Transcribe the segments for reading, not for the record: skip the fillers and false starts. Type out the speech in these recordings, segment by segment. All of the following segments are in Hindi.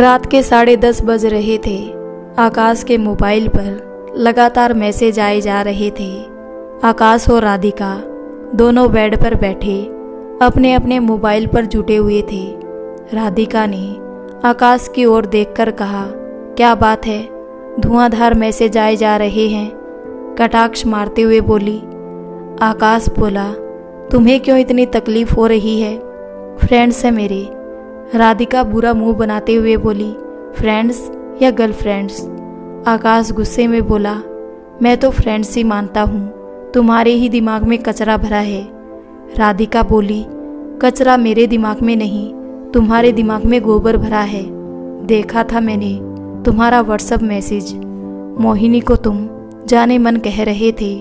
रात के 10:30 बज रहे थे। आकाश के मोबाइल पर लगातार मैसेज आए जा रहे थे। आकाश और राधिका दोनों बेड पर बैठे अपने अपने मोबाइल पर जुटे हुए थे। राधिका ने आकाश की ओर देखकर कहा, क्या बात है, धुआंधार मैसेज आए जा रहे हैं? कटाक्ष मारते हुए बोली। आकाश बोला, तुम्हें क्यों इतनी तकलीफ हो रही है? फ्रेंड्स है मेरे। राधिका बुरा मुंह बनाते हुए बोली, फ्रेंड्स या गर्लफ्रेंड्स? आकाश गुस्से में बोला, मैं तो फ्रेंड्स ही मानता हूँ, तुम्हारे ही दिमाग में कचरा भरा है। राधिका बोली, कचरा मेरे दिमाग में नहीं, तुम्हारे दिमाग में गोबर भरा है। देखा था मैंने तुम्हारा व्हाट्सएप मैसेज। मोहिनी को तुम जाने मन कह रहे थे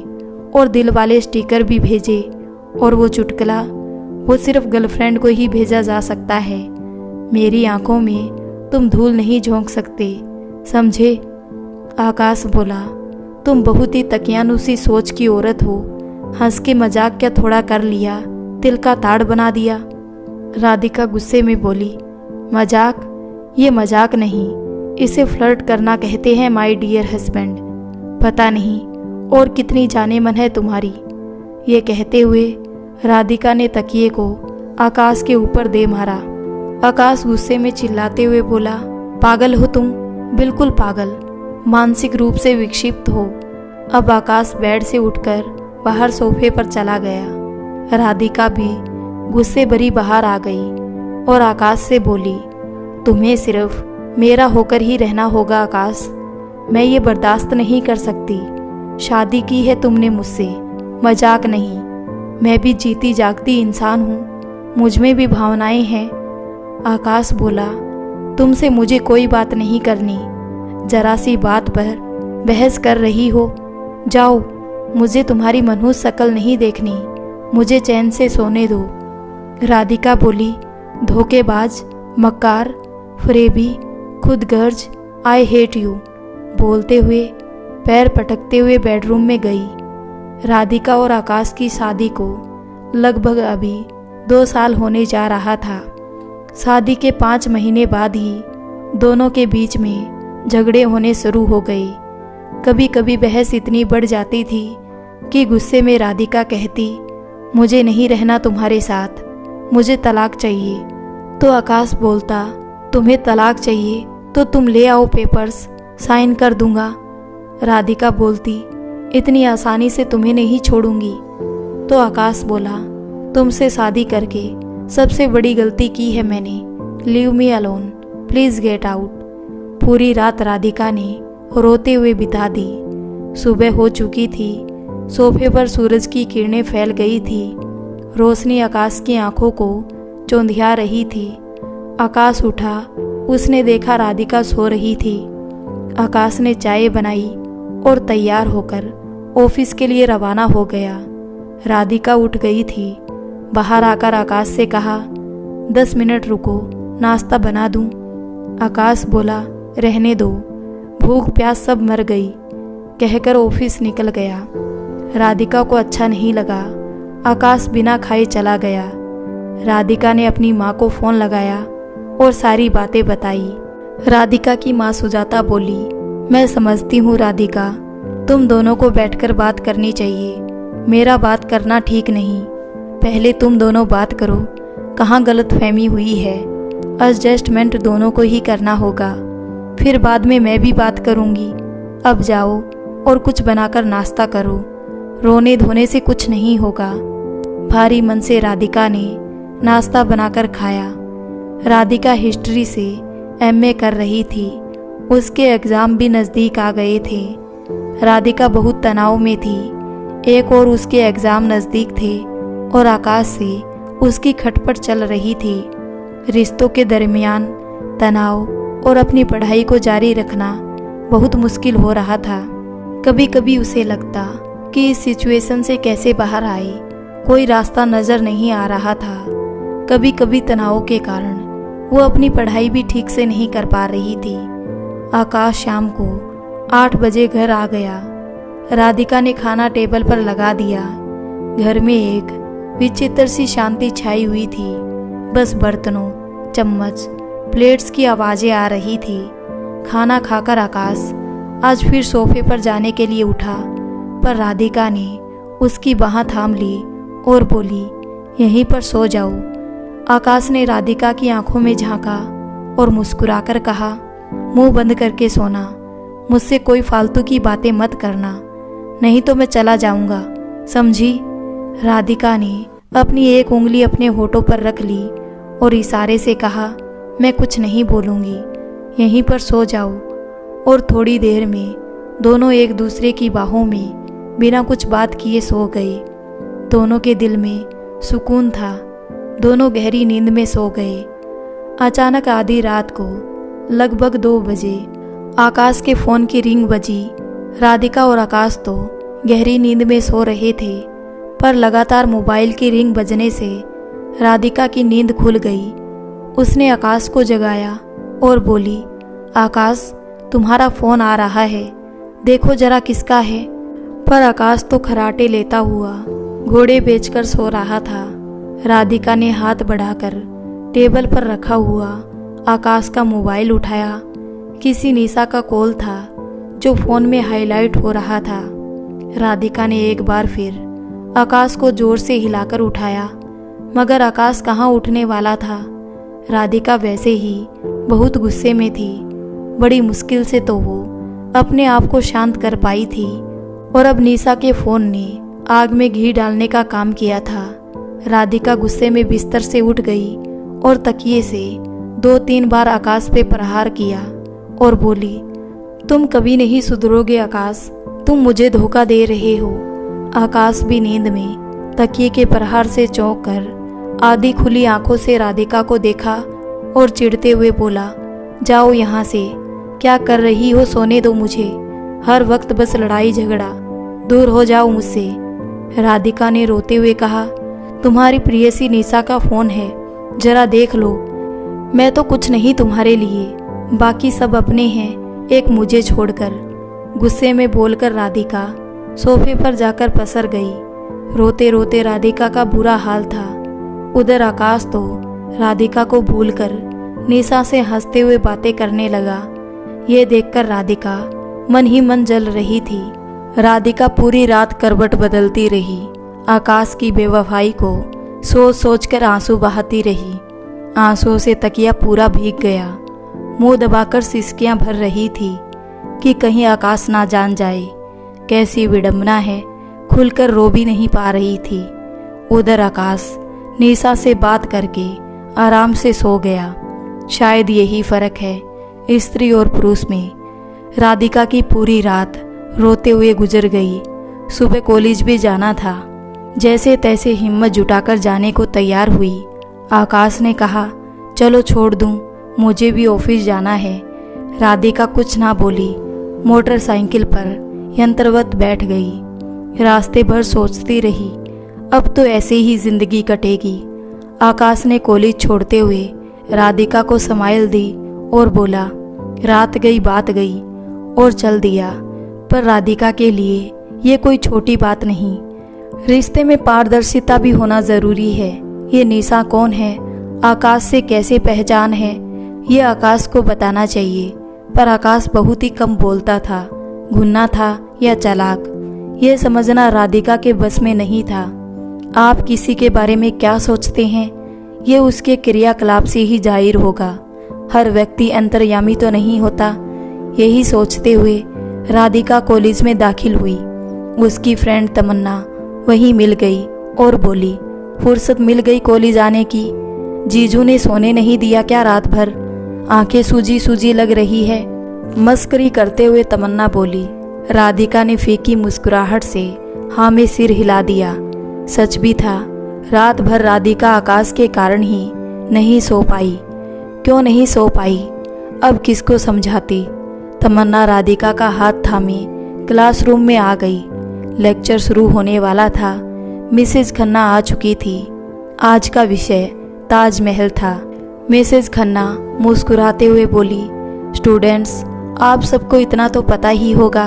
और दिल वाले स्टिकर भी भेजे, और वो चुटकुला वो सिर्फ गर्लफ्रेंड को ही भेजा जा सकता है। मेरी आंखों में तुम धूल नहीं झोंक सकते, समझे? आकाश बोला, तुम बहुत ही तकियानुसी सोच की औरत हो। हंस के मजाक क्या थोड़ा कर लिया, तिल का ताड़ बना दिया। राधिका गुस्से में बोली, मजाक? ये मजाक नहीं, इसे फ्लर्ट करना कहते हैं माय डियर हस्बैंड। पता नहीं और कितनी जाने मन है तुम्हारी। ये कहते हुए राधिका ने तकिए को आकाश के ऊपर दे मारा। आकाश गुस्से में चिल्लाते हुए बोला, पागल हो तुम, बिल्कुल पागल, मानसिक रूप से विक्षिप्त हो। अब आकाश बेड से उठकर बाहर सोफे पर चला गया। राधिका भी गुस्से भरी बाहर आ गई और आकाश से बोली, तुम्हें सिर्फ मेरा होकर ही रहना होगा आकाश, मैं ये बर्दाश्त नहीं कर सकती। शादी की है तुमने मुझसे, मजाक नहीं। मैं भी जीती जागती इंसान हूँ, मुझ में भी भावनाएं हैं। आकाश बोला, तुमसे मुझे कोई बात नहीं करनी, जरा सी बात पर बहस कर रही हो। जाओ, मुझे तुम्हारी मनहूस शक्ल नहीं देखनी, मुझे चैन से सोने दो। राधिका बोली, धोखेबाज, मक्कार, फरेबी, खुदगर्ज, आई हेट यू, बोलते हुए पैर पटकते हुए बेडरूम में गई। राधिका और आकाश की शादी को लगभग अभी 2 साल होने जा रहा था। शादी के 5 महीने बाद ही दोनों के बीच में झगड़े होने शुरू हो गए। कभी कभी बहस इतनी बढ़ जाती थी कि गुस्से में राधिका कहती, मुझे नहीं रहना तुम्हारे साथ, मुझे तलाक चाहिए। तो आकाश बोलता, तुम्हें तलाक चाहिए तो तुम ले आओ पेपर्स, साइन कर दूंगा। राधिका बोलती, इतनी आसानी से तुम्हें नहीं छोड़ूंगी। तो आकाश बोला, तुमसे शादी करके सबसे बड़ी गलती की है मैंने, leave me alone, please get out. पूरी रात राधिका ने रोते हुए बिता दी। सुबह हो चुकी थी, सोफे पर सूरज की किरणें फैल गई थी, रोशनी आकाश की आंखों को चौंधिया रही थी। आकाश उठा, उसने देखा राधिका सो रही थी। आकाश ने चाय बनाई और तैयार होकर ऑफिस के लिए रवाना हो गया। राधिका उठ गई थी। बाहर आकर आकाश से कहा, 10 मिनट रुको, नाश्ता बना दूं? आकाश बोला, रहने दो, भूख प्यास सब मर गई, कहकर ऑफिस निकल गया। राधिका को अच्छा नहीं लगा। आकाश बिना खाए चला गया। राधिका ने अपनी माँ को फ़ोन लगाया और सारी बातें बताई। राधिका की माँ सुजाता बोली, मैं समझती हूँ राधिका, तुम दोनों को बैठकर बात करनी चाहिए, मेरा बात करना ठीक नहीं। पहले तुम दोनों बात करो, कहाँ गलतफहमी हुई है, एडजस्टमेंट दोनों को ही करना होगा, फिर बाद में मैं भी बात करूँगी। अब जाओ और कुछ बनाकर नाश्ता करो, रोने धोने से कुछ नहीं होगा। भारी मन से राधिका ने नाश्ता बनाकर खाया। राधिका हिस्ट्री से एमए कर रही थी, उसके एग्ज़ाम भी नज़दीक आ गए थे। राधिका बहुत तनाव में थी, एक और उसके एग्ज़ाम नज़दीक थे और आकाश से उसकी खटपट चल रही थी। रिश्तों के दरमियान तनाव और अपनी पढ़ाई को जारी रखना बहुत मुश्किल हो रहा था। कभी कभी उसे लगता कि इस सिचुएशन से कैसे बाहर आए, कोई रास्ता नज़र नहीं आ रहा था। कभी कभी तनाव के कारण वो अपनी पढ़ाई भी ठीक से नहीं कर पा रही थी। आकाश शाम को 8 बजे घर आ गया। राधिका ने खाना टेबल पर लगा दिया। घर में एक विचित्र सी शांति छाई हुई थी। बस बर्तनों, चम्मच, प्लेट्स की आवाज़ें आ रही थी। खाना खाकर आकाश आज फिर सोफे पर जाने के लिए उठा, पर राधिका ने उसकी बाँह थाम ली और बोली, यहीं पर सो जाओ। आकाश ने राधिका की आंखों में झांका और मुस्कुराकर कहा, मुंह बंद करके सोना, मुझसे कोई फालतू की बातें मत करना, नहीं तो मैं चला जाऊंगा, समझी। राधिका ने अपनी एक उंगली अपने होठों पर रख ली और इशारे से कहा, मैं कुछ नहीं बोलूँगी, यहीं पर सो जाओ। और थोड़ी देर में दोनों एक दूसरे की बाहों में बिना कुछ बात किए सो गए। दोनों के दिल में सुकून था, दोनों गहरी नींद में सो गए। अचानक आधी रात को लगभग 2 बजे आकाश के फ़ोन की रिंग बजी। राधिका और आकाश तो गहरी नींद में सो रहे थे, पर लगातार मोबाइल की रिंग बजने से राधिका की नींद खुल गई। उसने आकाश को जगाया और बोली, आकाश तुम्हारा फ़ोन आ रहा है, देखो जरा किसका है। पर आकाश तो खराटे लेता हुआ घोड़े बेचकर सो रहा था। राधिका ने हाथ बढ़ाकर टेबल पर रखा हुआ आकाश का मोबाइल उठाया। किसी निशा का कॉल था जो फ़ोन में हाईलाइट हो रहा था। राधिका ने एक बार फिर आकाश को ज़ोर से हिलाकर उठाया, मगर आकाश कहाँ उठने वाला था। राधिका वैसे ही बहुत गुस्से में थी। बड़ी मुश्किल से तो वो अपने आप को शांत कर पाई थी, और अब निशा के फ़ोन ने आग में घी डालने का काम किया था। राधिका गुस्से में बिस्तर से उठ गई और तकिए से 2-3 बार आकाश पे प्रहार किया और बोली, तुम कभी नहीं सुधरोगे आकाश, तुम मुझे धोखा दे रहे हो। आकाश भी नींद में तकिए के प्रहार से चौंक कर आधी खुली आंखों से राधिका को देखा और चिढ़ते हुए बोला, जाओ यहाँ से, क्या कर रही हो, सोने दो मुझे, हर वक्त बस लड़ाई झगड़ा, दूर हो जाओ मुझसे। राधिका ने रोते हुए कहा, तुम्हारी प्रियसी निशा का फ़ोन है, जरा देख लो। मैं तो कुछ नहीं तुम्हारे लिए, बाकी सब अपने हैं, एक मुझे छोड़कर। गुस्से में बोलकर राधिका सोफे पर जाकर पसर गई। रोते रोते राधिका का बुरा हाल था। उधर आकाश तो राधिका को भूलकर निशा से हंसते हुए बातें करने लगा। ये देखकर राधिका मन ही मन जल रही थी। राधिका पूरी रात करवट बदलती रही। आकाश की बेवफाई को सोच सोच कर आंसू बहाती रही। आंसुओं से तकिया पूरा भीग गया। मुंह दबाकर सिसकियां भर रही थी कि कहीं आकाश ना जान जाए। कैसी विडंबना है, खुलकर रो भी नहीं पा रही थी। उधर आकाश निशा से बात करके आराम से सो गया। शायद यही फ़र्क है स्त्री और पुरुष में। राधिका की पूरी रात रोते हुए गुजर गई। सुबह कॉलेज भी जाना था। जैसे तैसे हिम्मत जुटाकर जाने को तैयार हुई। आकाश ने कहा, चलो छोड़ दूं, मुझे भी ऑफिस जाना है। राधिका कुछ ना बोली, मोटरसाइकिल पर यंत्रवत बैठ गई। रास्ते भर सोचती रही, अब तो ऐसे ही जिंदगी कटेगी। आकाश ने कॉलेज छोड़ते हुए राधिका को समाइल दी और बोला, रात गई बात गई, और चल दिया। पर राधिका के लिए ये कोई छोटी बात नहीं। रिश्ते में पारदर्शिता भी होना ज़रूरी है। ये निशा कौन है, आकाश से कैसे पहचान है, ये आकाश को बताना चाहिए। पर आकाश बहुत ही कम बोलता था। घुन्ना था या चालाक, ये समझना राधिका के बस में नहीं था। आप किसी के बारे में क्या सोचते हैं, ये उसके क्रियाकलाप से ही जाहिर होगा। हर व्यक्ति अंतर्यामी तो नहीं होता। यही सोचते हुए राधिका कॉलेज में दाखिल हुई। उसकी फ्रेंड तमन्ना वहीं मिल गई और बोली, फुर्सत मिल गई कॉलेज आने की। जीजू ने सोने नहीं दिया क्या रात भर, आंखें सूजी सूजी लग रही है। मस्करी करते हुए तमन्ना बोली। राधिका ने फीकी मुस्कुराहट से हाँ में सिर हिला दिया। सच भी था, रात भर राधिका आकाश के कारण ही नहीं सो पाई। क्यों नहीं सो पाई, अब किसको समझाती। तमन्ना राधिका का हाथ थामे क्लासरूम में आ गई। लेक्चर शुरू होने वाला था। मिसेज खन्ना आ चुकी थी। आज का विषय ताजमहल था। मिसेज खन्ना मुस्कुराते हुए बोली, स्टूडेंट्स, आप सबको इतना तो पता ही होगा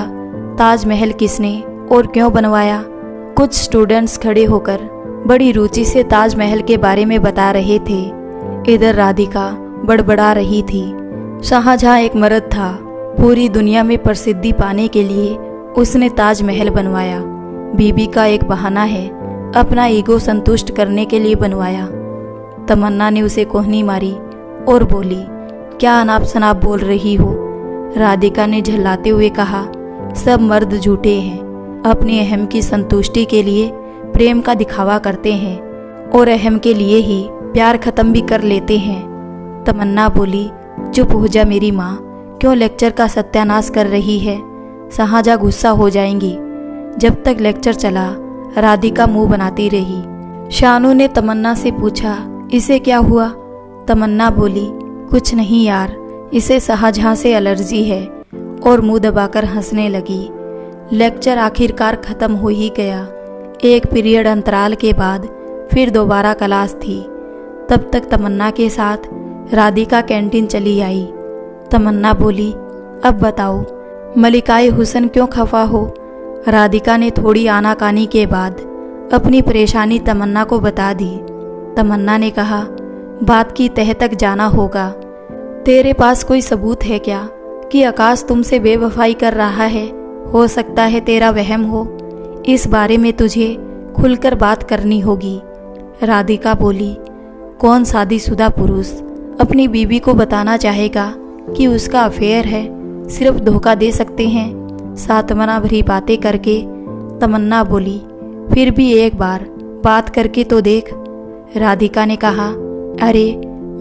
ताजमहल किसने और क्यों बनवाया। कुछ स्टूडेंट्स खड़े होकर बड़ी रुचि से ताजमहल के बारे में बता रहे थे। इधर राधिका बड़बड़ा रही थी। शाहजहां एक मर्द था। पूरी दुनिया में प्रसिद्धि पाने के लिए उसने ताजमहल बनवाया। बीबी का एक बहाना है, अपना ईगो संतुष्ट करने के लिए बनवाया। तमन्ना ने उसे कोहनी मारी और बोली, क्या अनाप शनाप बोल रही हो? राधिका ने झल्लाते हुए कहा, सब मर्द झूठे हैं, अपने अहम की संतुष्टि के लिए प्रेम का दिखावा करते हैं और अहम के लिए ही प्यार खत्म भी कर लेते हैं। तमन्ना बोली, चुप हो जा मेरी माँ, क्यों लेक्चर का सत्यानाश कर रही है? शाहजहां गुस्सा हो जाएंगी। जब तक लेक्चर चला राधिका मुंह बनाती रही। शानू ने तमन्ना से पूछा, इसे क्या हुआ? तमन्ना बोली, कुछ नहीं यार, इसे शाहजहां से एलर्जी है, और मुंह दबाकर हंसने लगी। लेक्चर आखिरकार ख़त्म हो ही गया। एक पीरियड अंतराल के बाद फिर दोबारा क्लास थी। तब तक तमन्ना के साथ राधिका कैंटीन चली आई। तमन्ना बोली, अब बताओ मलिकाए हुसन क्यों खफा हो? राधिका ने थोड़ी आनाकानी के बाद अपनी परेशानी तमन्ना को बता दी। तमन्ना ने कहा, बात की तह तक जाना होगा। तेरे पास कोई सबूत है क्या कि आकाश तुमसे बेवफाई कर रहा है? हो सकता है तेरा वहम हो। इस बारे में तुझे खुलकर बात करनी होगी। राधिका बोली, कौन शादीशुदा पुरुष अपनी बीवी को बताना चाहेगा कि उसका अफेयर है? सिर्फ धोखा दे सकते हैं। सातमना भरी बातें करके तमन्ना बोली, फिर भी एक बार बात करके तो देख। राधिका ने कहा, अरे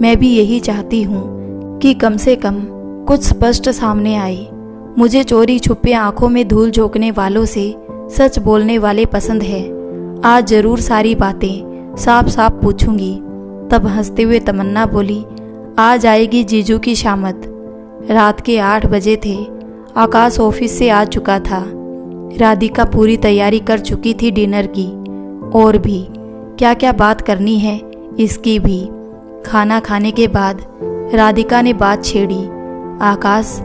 मैं भी यही चाहती हूँ कि कम से कम कुछ स्पष्ट सामने आए। मुझे चोरी छुपे आंखों में धूल झोंकने वालों से सच बोलने वाले पसंद है। आज जरूर सारी बातें साफ साफ पूछूंगी। तब हंसते हुए तमन्ना बोली, आ जाएगी जीजू की शामत। रात के 8 बजे थे। आकाश ऑफिस से आ चुका था। राधिका पूरी तैयारी कर चुकी थी डिनर की, और भी क्या क्या बात करनी है इसकी भी। खाना खाने के बाद राधिका ने बात छेड़ी, आकाश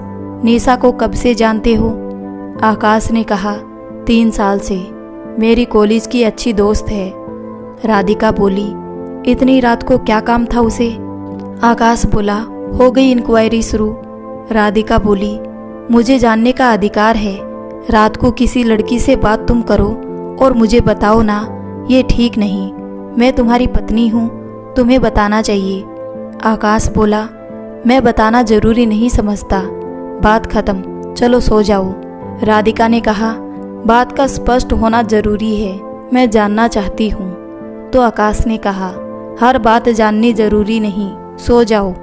निशा को कब से जानते हो? आकाश ने कहा, 3 साल से, मेरी कॉलेज की अच्छी दोस्त है। राधिका बोली, इतनी रात को क्या काम था उसे? आकाश बोला, हो गई इंक्वायरी शुरू। राधिका बोली, मुझे जानने का अधिकार है। रात को किसी लड़की से बात तुम करो और मुझे बताओ ना, ये ठीक नहीं। मैं तुम्हारी पत्नी हूँ, तुम्हें बताना चाहिए। आकाश बोला, मैं बताना जरूरी नहीं समझता। बात खत्म, चलो सो जाओ। राधिका ने कहा, बात का स्पष्ट होना जरूरी है, मैं जानना चाहती हूँ। तो आकाश ने कहा, हर बात जाननी जरूरी नहीं, सो जाओ।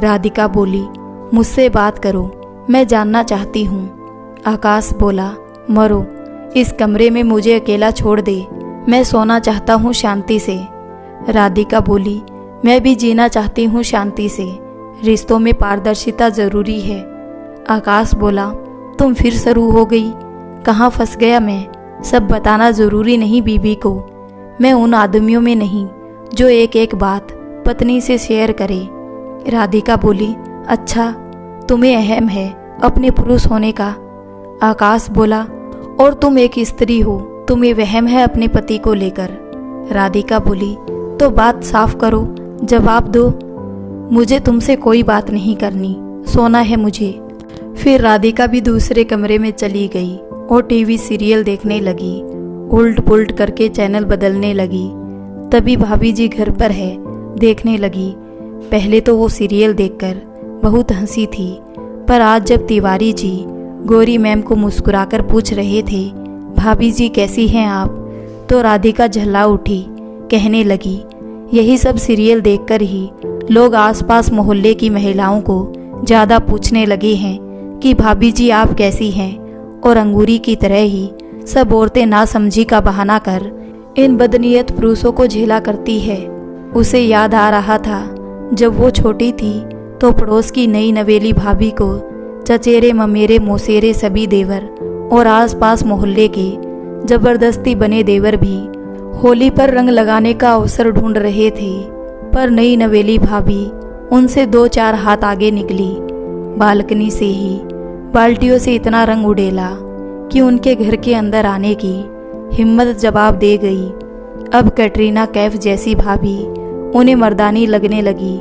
राधिका बोली, मुझसे बात करो, मैं जानना चाहती हूँ। आकाश बोला, मरो, इस कमरे में मुझे अकेला छोड़ दे, मैं सोना चाहता हूँ शांति से। राधिका बोली, मैं भी जीना चाहती हूँ शांति से, रिश्तों में पारदर्शिता जरूरी है। आकाश बोला, तुम फिर शुरू हो गई, कहाँ फंस गया मैं? सब बताना जरूरी नहीं बीबी को। मैं उन आदमियों में नहीं जो एक एक बात पत्नी से शेयर करे। राधिका बोली, अच्छा तुम्हें अहम है अपने पुरुष होने का? आकाश बोला, और तुम एक स्त्री हो, तुम्हें वहम है अपने पति को लेकर। राधिका बोली, तो बात साफ करो, जवाब दो। मुझे तुमसे कोई बात नहीं करनी, सोना है मुझे। फिर राधिका भी दूसरे कमरे में चली गई और टीवी सीरियल देखने लगी। उल्ट पुल्ट करके चैनल बदलने लगी। तभी भाभी जी घर पर है, देखने लगी। पहले तो वो सीरियल देखकर बहुत हंसी थी, पर आज जब तिवारी जी गौरी मैम को मुस्कुराकर पूछ रहे थे, भाभी जी कैसी हैं आप, तो राधिका झल्ला उठी, कहने लगी, यही सब सीरियल देखकर ही लोग आसपास मोहल्ले की महिलाओं को ज़्यादा पूछने लगे हैं कि भाभी जी आप कैसी हैं, और अंगूरी की तरह ही सब औरतें नासमझी का बहाना कर इन बदनीयत पुरुषों को झेला करती है। उसे याद आ रहा था जब वो छोटी थी तो पड़ोस की नई नवेली भाभी को चचेरे ममेरे मोसेरे सभी देवर और आसपास मोहल्ले के जबरदस्ती बने देवर भी होली पर रंग लगाने का अवसर ढूंढ रहे थे, पर नई नवेली भाभी उनसे 2-4 हाथ आगे निकली। बालकनी से ही बाल्टियों से इतना रंग उड़ेला कि उनके घर के अंदर आने की हिम्मत जवाब दे गई। अब कैटरीना कैफ जैसी भाभी उन्हें मर्दानी लगने लगी।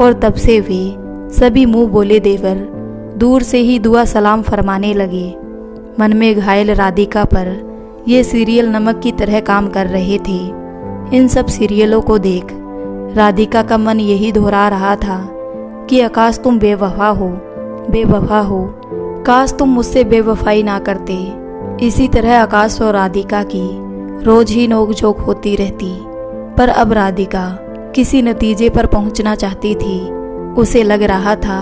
और तब से वे सभी मुंह बोले देवर दूर से ही दुआ सलाम फरमाने लगे। मन में घायल राधिका पर ये सीरियल नमक की तरह काम कर रहे थे। इन सब सीरियलों को देख राधिका का मन यही दोहरा रहा था कि आकाश तुम बेवफा हो, बेवफा हो, काश तुम मुझसे बेवफाई ना करते। इसी तरह आकाश और राधिका की रोज ही नोक-झोंक होती रहती। पर अब राधिका किसी नतीजे पर पहुंचना चाहती थी। उसे लग रहा था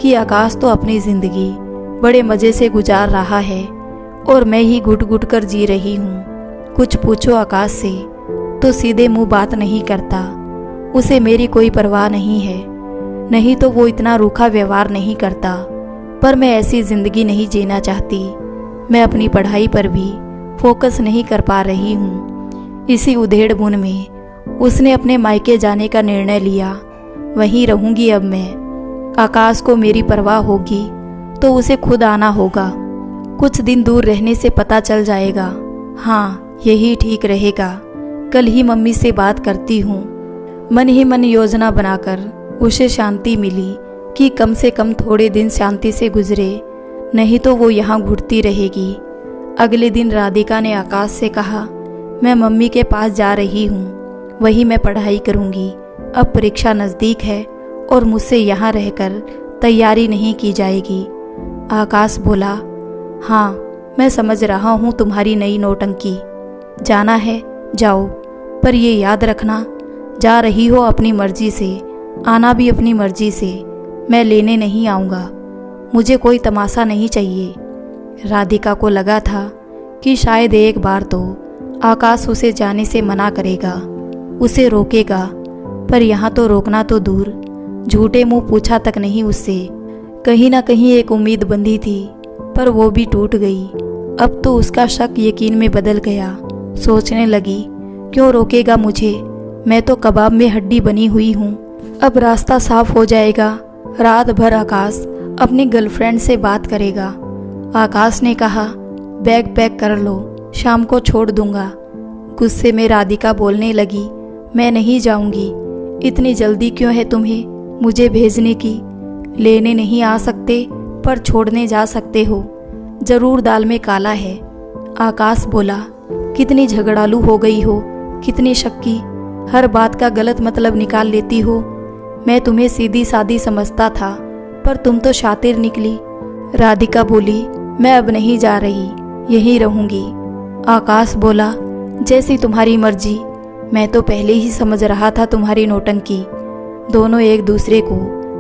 कि आकाश तो अपनी जिंदगी बड़े मज़े से गुजार रहा है और मैं ही घुट घुट कर जी रही हूँ। कुछ पूछो आकाश से तो सीधे मुंह बात नहीं करता। उसे मेरी कोई परवाह नहीं है, नहीं तो वो इतना रूखा व्यवहार नहीं करता। पर मैं ऐसी ज़िंदगी नहीं जीना चाहती। मैं अपनी पढ़ाई पर भी फोकस नहीं कर पा रही हूँ। इसी उधेड़-बुन में उसने अपने मायके जाने का निर्णय लिया। वहीं रहूँगी अब मैं। आकाश को मेरी परवाह होगी तो उसे खुद आना होगा। कुछ दिन दूर रहने से पता चल जाएगा। हाँ, यही ठीक रहेगा। कल ही मम्मी से बात करती हूँ। मन ही मन योजना बनाकर उसे शांति मिली कि कम से कम थोड़े दिन शांति से गुजरे, नहीं तो वो यहाँ घुटती रहेगी। अगले दिन राधिका ने आकाश से कहा, मैं मम्मी के पास जा रही हूँ, वहीं मैं पढ़ाई करूँगी। अब परीक्षा नज़दीक है और मुझसे यहाँ रहकर तैयारी नहीं की जाएगी। आकाश बोला, हाँ मैं समझ रहा हूँ तुम्हारी नई नौटंकी। जाना है जाओ, पर ये याद रखना जा रही हो अपनी मर्जी से, आना भी अपनी मर्जी से। मैं लेने नहीं आऊँगा, मुझे कोई तमाशा नहीं चाहिए। राधिका को लगा था कि शायद एक बार तो आकाश उसे जाने से मना करेगा, उसे रोकेगा। पर यहाँ तो रोकना तो दूर, झूठे मुंह पूछा तक नहीं उससे। कहीं ना कहीं एक उम्मीद बंधी थी, पर वो भी टूट गई। अब तो उसका शक यकीन में बदल गया। सोचने लगी, क्यों रोकेगा मुझे, मैं तो कबाब में हड्डी बनी हुई हूँ। अब रास्ता साफ हो जाएगा। रात भर आकाश अपनी गर्लफ्रेंड से बात करेगा। आकाश ने कहा, बैग पैक कर लो, शाम को छोड़ दूंगा। गुस्से में राधिका बोलने लगी, मैं नहीं जाऊंगी। इतनी जल्दी क्यों है तुम्हें मुझे भेजने की? लेने नहीं आ सकते पर छोड़ने जा सकते हो। जरूर दाल में काला है। आकाश बोला, कितनी झगड़ालू हो गई हो, कितनी शक्की, हर बात का गलत मतलब निकाल लेती हो। मैं तुम्हें सीधी सादी समझता था, पर तुम तो शातिर निकली। राधिका बोली, मैं अब नहीं जा रही, यहीं रहूंगी। आकाश बोला, जैसी तुम्हारी मर्जी। मैं तो पहले ही समझ रहा था तुम्हारी नौटंकी। दोनों एक दूसरे को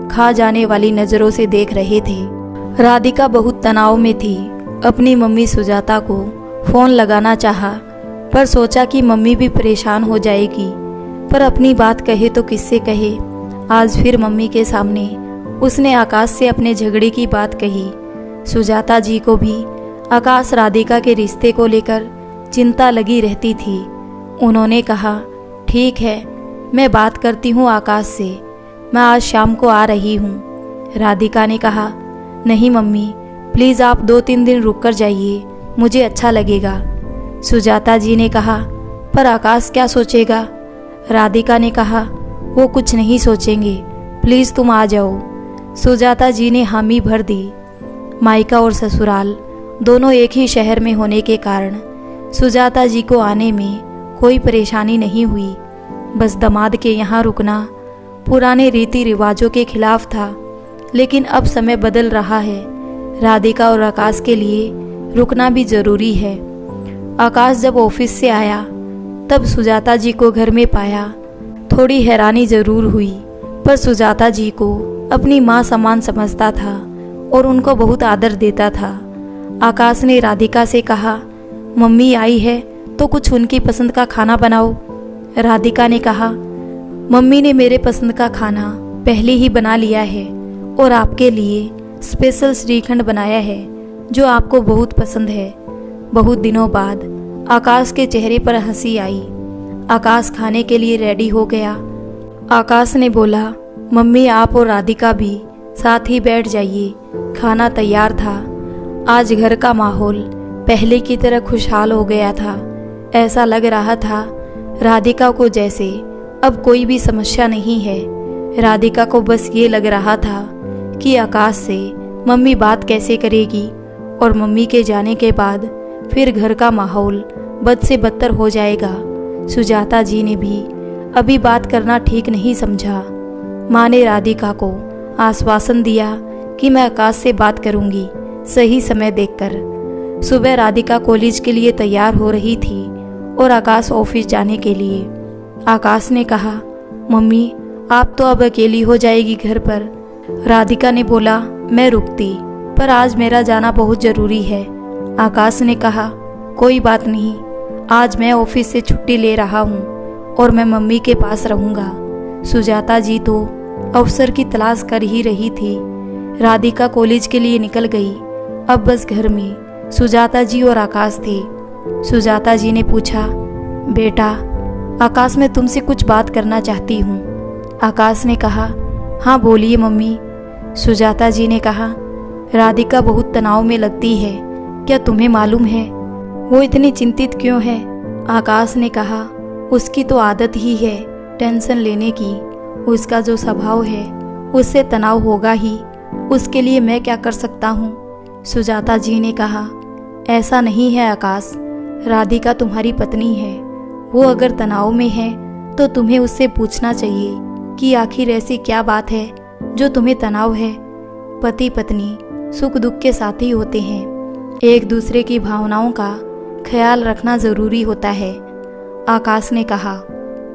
खा जाने वाली नज़रों से देख रहे थे। राधिका बहुत तनाव में थी। अपनी मम्मी सुजाता को फ़ोन लगाना चाहा, पर सोचा कि मम्मी भी परेशान हो जाएगी। पर अपनी बात कहे तो किससे कहे। आज फिर मम्मी के सामने उसने आकाश से अपने झगड़े की बात कही। सुजाता जी को भी आकाश राधिका के रिश्ते को लेकर चिंता लगी रहती थी। उन्होंने कहा, ठीक है, मैं बात करती हूँ आकाश से, मैं आज शाम को आ रही हूँ। राधिका ने कहा, नहीं मम्मी, प्लीज़ आप 2-3 दिन रुक कर जाइए, मुझे अच्छा लगेगा। सुजाता जी ने कहा, पर आकाश क्या सोचेगा? राधिका ने कहा, वो कुछ नहीं सोचेंगे, प्लीज़ तुम आ जाओ। सुजाता जी ने हामी भर दी। मायका और ससुराल दोनों एक ही शहर में होने के कारण सुजाता जी को आने में कोई परेशानी नहीं हुई। बस दामाद के यहाँ रुकना पुराने रीति रिवाजों के खिलाफ था, लेकिन अब समय बदल रहा है। राधिका और आकाश के लिए रुकना भी ज़रूरी है। आकाश जब ऑफिस से आया तब सुजाता जी को घर में पाया। थोड़ी हैरानी ज़रूर हुई, पर सुजाता जी को अपनी माँ समान समझता था और उनको बहुत आदर देता था। आकाश ने राधिका से कहा, मम्मी आई है तो कुछ उनकी पसंद का खाना बनाओ। राधिका ने कहा, मम्मी ने मेरे पसंद का खाना पहले ही बना लिया है और आपके लिए स्पेशल श्रीखंड बनाया है जो आपको बहुत पसंद है। बहुत दिनों बाद आकाश के चेहरे पर हंसी आई। आकाश खाने के लिए रेडी हो गया। आकाश ने बोला, मम्मी आप और राधिका भी साथ ही बैठ जाइए। खाना तैयार था। आज घर का माहौल पहले की तरह खुशहाल हो गया था। ऐसा लग रहा था राधिका को जैसे अब कोई भी समस्या नहीं है। राधिका को बस ये लग रहा था कि आकाश से मम्मी बात कैसे करेगी, और मम्मी के जाने के बाद फिर घर का माहौल बद से बदतर हो जाएगा। सुजाता जी ने भी अभी बात करना ठीक नहीं समझा। माँ ने राधिका को आश्वासन दिया कि मैं आकाश से बात करूंगी सही समय देखकर। सुबह राधिका कॉलेज के लिए तैयार हो रही थी और आकाश ऑफिस जाने के लिए। आकाश ने कहा, मम्मी आप तो अब अकेली हो जाएगी घर पर। राधिका ने बोला, मैं रुकती, पर आज मेरा जाना बहुत ज़रूरी है। आकाश ने कहा, कोई बात नहीं, आज मैं ऑफिस से छुट्टी ले रहा हूँ और मैं मम्मी के पास रहूँगा। सुजाता जी तो अवसर की तलाश कर ही रही थी। राधिका कॉलेज के लिए निकल गई। अब बस घर में सुजाता जी और आकाश थे। सुजाता जी ने पूछा, बेटा आकाश मैं तुमसे कुछ बात करना चाहती हूँ। आकाश ने कहा, हाँ बोलिए मम्मी। सुजाता जी ने कहा, राधिका बहुत तनाव में लगती है, क्या तुम्हें मालूम है वो इतनी चिंतित क्यों है? आकाश ने कहा, उसकी तो आदत ही है टेंशन लेने की, उसका जो स्वभाव है उससे तनाव होगा ही, उसके लिए मैं क्या कर सकता हूँ? सुजाता जी ने कहा, ऐसा नहीं है आकाश, राधिका तुम्हारी पत्नी है, वो अगर तनाव में है तो तुम्हें उससे पूछना चाहिए कि आखिर ऐसी क्या बात है जो तुम्हें तनाव है। पति पत्नी सुख दुख के साथी होते हैं, एक दूसरे की भावनाओं का ख्याल रखना ज़रूरी होता है। आकाश ने कहा,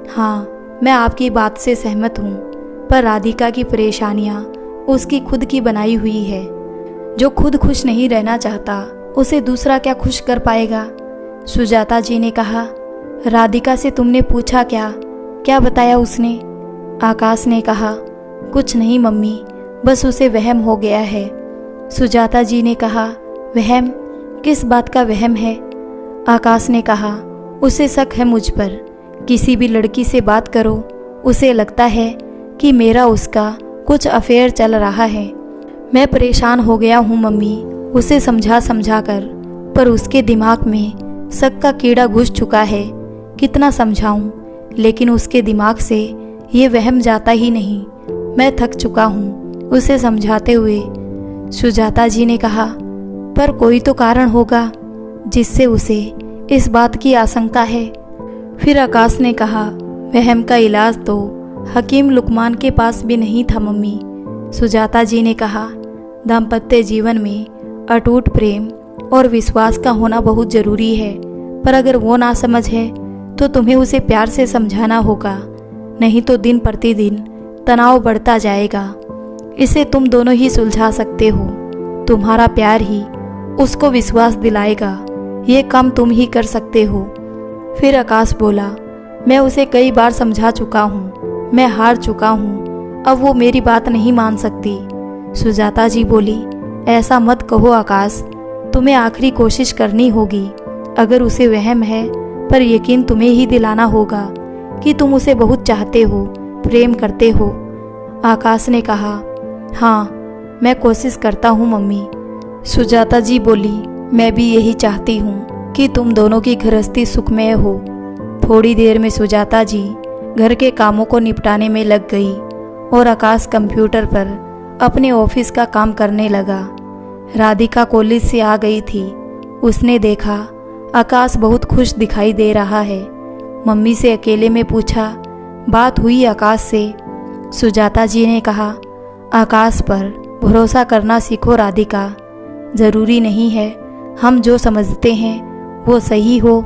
हाँ मैं आपकी बात से सहमत हूँ, पर राधिका की परेशानियाँ उसकी खुद की बनाई हुई है। जो खुद खुश नहीं रहना चाहता उसे दूसरा क्या खुश कर पाएगा? सुजाता जी ने कहा, राधिका से तुमने पूछा क्या? क्या बताया उसने? आकाश ने कहा, कुछ नहीं मम्मी, बस उसे वहम हो गया है। सुजाता जी ने कहा, वहम? किस बात का वहम है? आकाश ने कहा, उसे शक है मुझ पर। किसी भी लड़की से बात करो उसे लगता है कि मेरा उसका कुछ अफेयर चल रहा है। मैं परेशान हो गया हूँ मम्मी उसे समझा समझा कर, पर उसके दिमाग में शक का कीड़ा घुस चुका है। कितना समझाऊं, लेकिन उसके दिमाग से ये वहम जाता ही नहीं। मैं थक चुका हूँ उसे समझाते हुए। सुजाता जी ने कहा, पर कोई तो कारण होगा जिससे उसे इस बात की आशंका है। फिर आकाश ने कहा, वहम का इलाज तो हकीम लुकमान के पास भी नहीं था मम्मी। सुजाता जी ने कहा, दाम्पत्य जीवन में अटूट प्रेम और विश्वास का होना बहुत ज़रूरी है, पर अगर वो ना समझ है तो तुम्हें उसे प्यार से समझाना होगा, नहीं तो दिन प्रतिदिन तनाव बढ़ता जाएगा। इसे तुम दोनों ही सुलझा सकते हो, तुम्हारा प्यार ही उसको विश्वास दिलाएगा, ये काम तुम ही कर सकते हो। फिर आकाश बोला, मैं उसे कई बार समझा चुका हूँ, मैं हार चुका हूँ, अब वो मेरी बात नहीं मान सकती। सुजाता जी बोली, ऐसा मत कहो आकाश, तुम्हें आखिरी कोशिश करनी होगी। अगर उसे वहम है, पर यकीन तुम्हें ही दिलाना होगा कि तुम उसे बहुत चाहते हो, प्रेम करते हो। आकाश ने कहा, हाँ मैं कोशिश करता हूँ मम्मी। सुजाता जी बोली, मैं भी यही चाहती हूँ कि तुम दोनों की गृहस्थी सुखमय हो। थोड़ी देर में सुजाता जी घर के कामों को निपटाने में लग गई और आकाश कंप्यूटर पर अपने ऑफिस का काम करने लगा। राधिका कॉलेज से आ गई थी। उसने देखा आकाश बहुत खुश दिखाई दे रहा है। मम्मी से अकेले में पूछा, बात हुई आकाश से? सुजाता जी ने कहा, आकाश पर भरोसा करना सीखो राधिका। ज़रूरी नहीं है हम जो समझते हैं वो सही हो,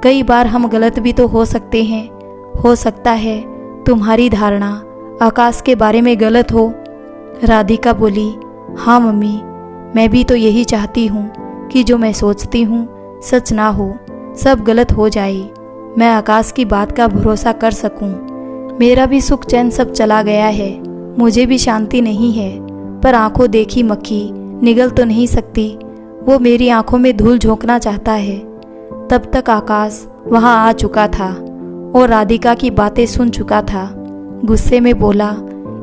कई बार हम गलत भी तो हो सकते हैं। हो सकता है तुम्हारी धारणा आकाश के बारे में गलत हो। राधिका बोली, हाँ मम्मी, मैं भी तो यही चाहती हूँ कि जो मैं सोचती हूँ सच ना हो, सब गलत हो जाए, मैं आकाश की बात का भरोसा कर सकूं। मेरा भी सुख चैन सब चला गया है, मुझे भी शांति नहीं है, पर आंखों देखी मक्खी निगल तो नहीं सकती। वो मेरी आंखों में धूल झोंकना चाहता है। तब तक आकाश वहां आ चुका था और राधिका की बातें सुन चुका था। गुस्से में बोला,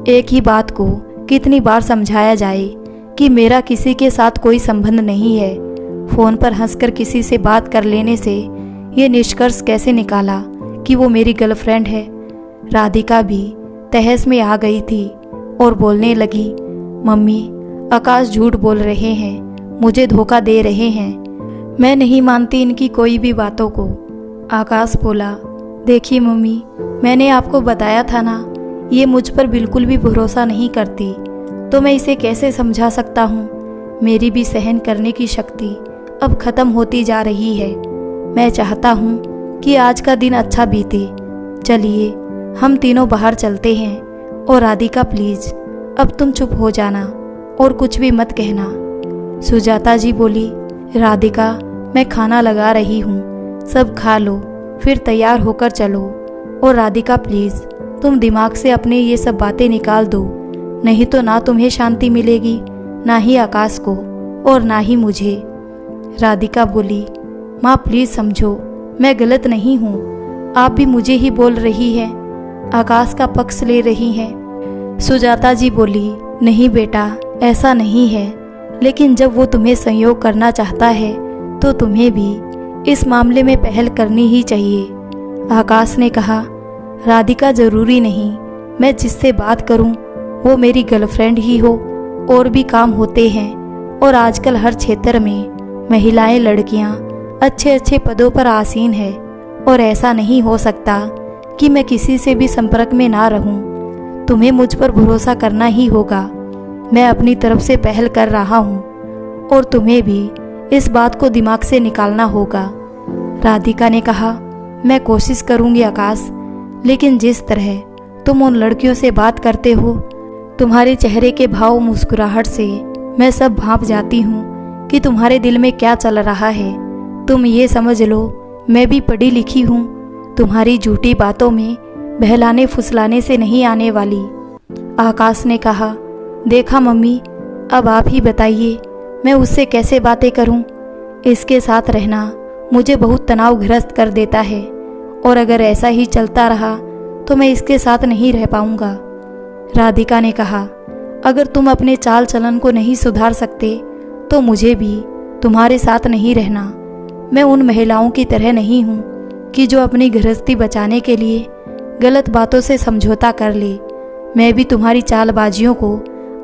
एक ही बात को कितनी बार समझाया जाए कि मेरा किसी के साथ कोई संबंध नहीं है। फ़ोन पर हंसकर किसी से बात कर लेने से ये निष्कर्ष कैसे निकाला कि वो मेरी गर्लफ्रेंड है? राधिका भी तहस में आ गई थी और बोलने लगी, मम्मी आकाश झूठ बोल रहे हैं, मुझे धोखा दे रहे हैं, मैं नहीं मानती इनकी कोई भी बातों को। आकाश बोला, देखिए मम्मी, मैंने आपको बताया था ना, ये मुझ पर बिल्कुल भी भरोसा नहीं करती, तो मैं इसे कैसे समझा सकता हूँ। मेरी भी सहन करने की शक्ति अब ख़त्म होती जा रही है। मैं चाहता हूँ कि आज का दिन अच्छा बीते। चलिए हम तीनों बाहर चलते हैं। और राधिका प्लीज़ अब तुम चुप हो जाना और कुछ भी मत कहना। सुजाता जी बोली, राधिका मैं खाना लगा रही हूँ, सब खा लो फिर तैयार होकर चलो। और राधिका प्लीज़ तुम दिमाग से अपने ये सब बातें निकाल दो, नहीं तो ना तुम्हें शांति मिलेगी, ना ही आकाश को और ना ही मुझे। राधिका बोली, माँ प्लीज़ समझो, मैं गलत नहीं हूँ, आप भी मुझे ही बोल रही हैं, आकाश का पक्ष ले रही हैं। सुजाता जी बोली, नहीं बेटा ऐसा नहीं है, लेकिन जब वो तुम्हें संयोग करना चाहता है तो तुम्हें भी इस मामले में पहल करनी ही चाहिए। आकाश ने कहा, राधिका ज़रूरी नहीं मैं जिससे बात करूं वो मेरी गर्लफ्रेंड ही हो, और भी काम होते हैं, और आजकल हर क्षेत्र में महिलाएं लड़कियां अच्छे अच्छे पदों पर आसीन है, और ऐसा नहीं हो सकता कि मैं किसी से भी संपर्क में ना रहूं। तुम्हें मुझ पर भरोसा करना ही होगा। मैं अपनी तरफ से पहल कर रहा हूं और तुम्हें भी इस बात को दिमाग से निकालना होगा। राधिका ने कहा, मैं कोशिश करूंगी आकाश, लेकिन जिस तरह तुम उन लड़कियों से बात करते हो, तुम्हारे चेहरे के भाव मुस्कुराहट से मैं सब भांप जाती हूँ कि तुम्हारे दिल में क्या चल रहा है। तुम ये समझ लो मैं भी पढ़ी लिखी हूँ, तुम्हारी झूठी बातों में बहलाने फुसलाने से नहीं आने वाली। आकाश ने कहा, देखा मम्मी, अब आप ही बताइए मैं उससे कैसे बातें करूं। इसके साथ रहना मुझे बहुत तनावग्रस्त कर देता है, और अगर ऐसा ही चलता रहा तो मैं इसके साथ नहीं रह पाऊंगा। राधिका ने कहा, अगर तुम अपने चाल चलन को नहीं सुधार सकते तो मुझे भी तुम्हारे साथ नहीं रहना। मैं उन महिलाओं की तरह नहीं हूँ कि जो अपनी गृहस्थी बचाने के लिए गलत बातों से समझौता कर ले। मैं भी तुम्हारी चालबाजियों को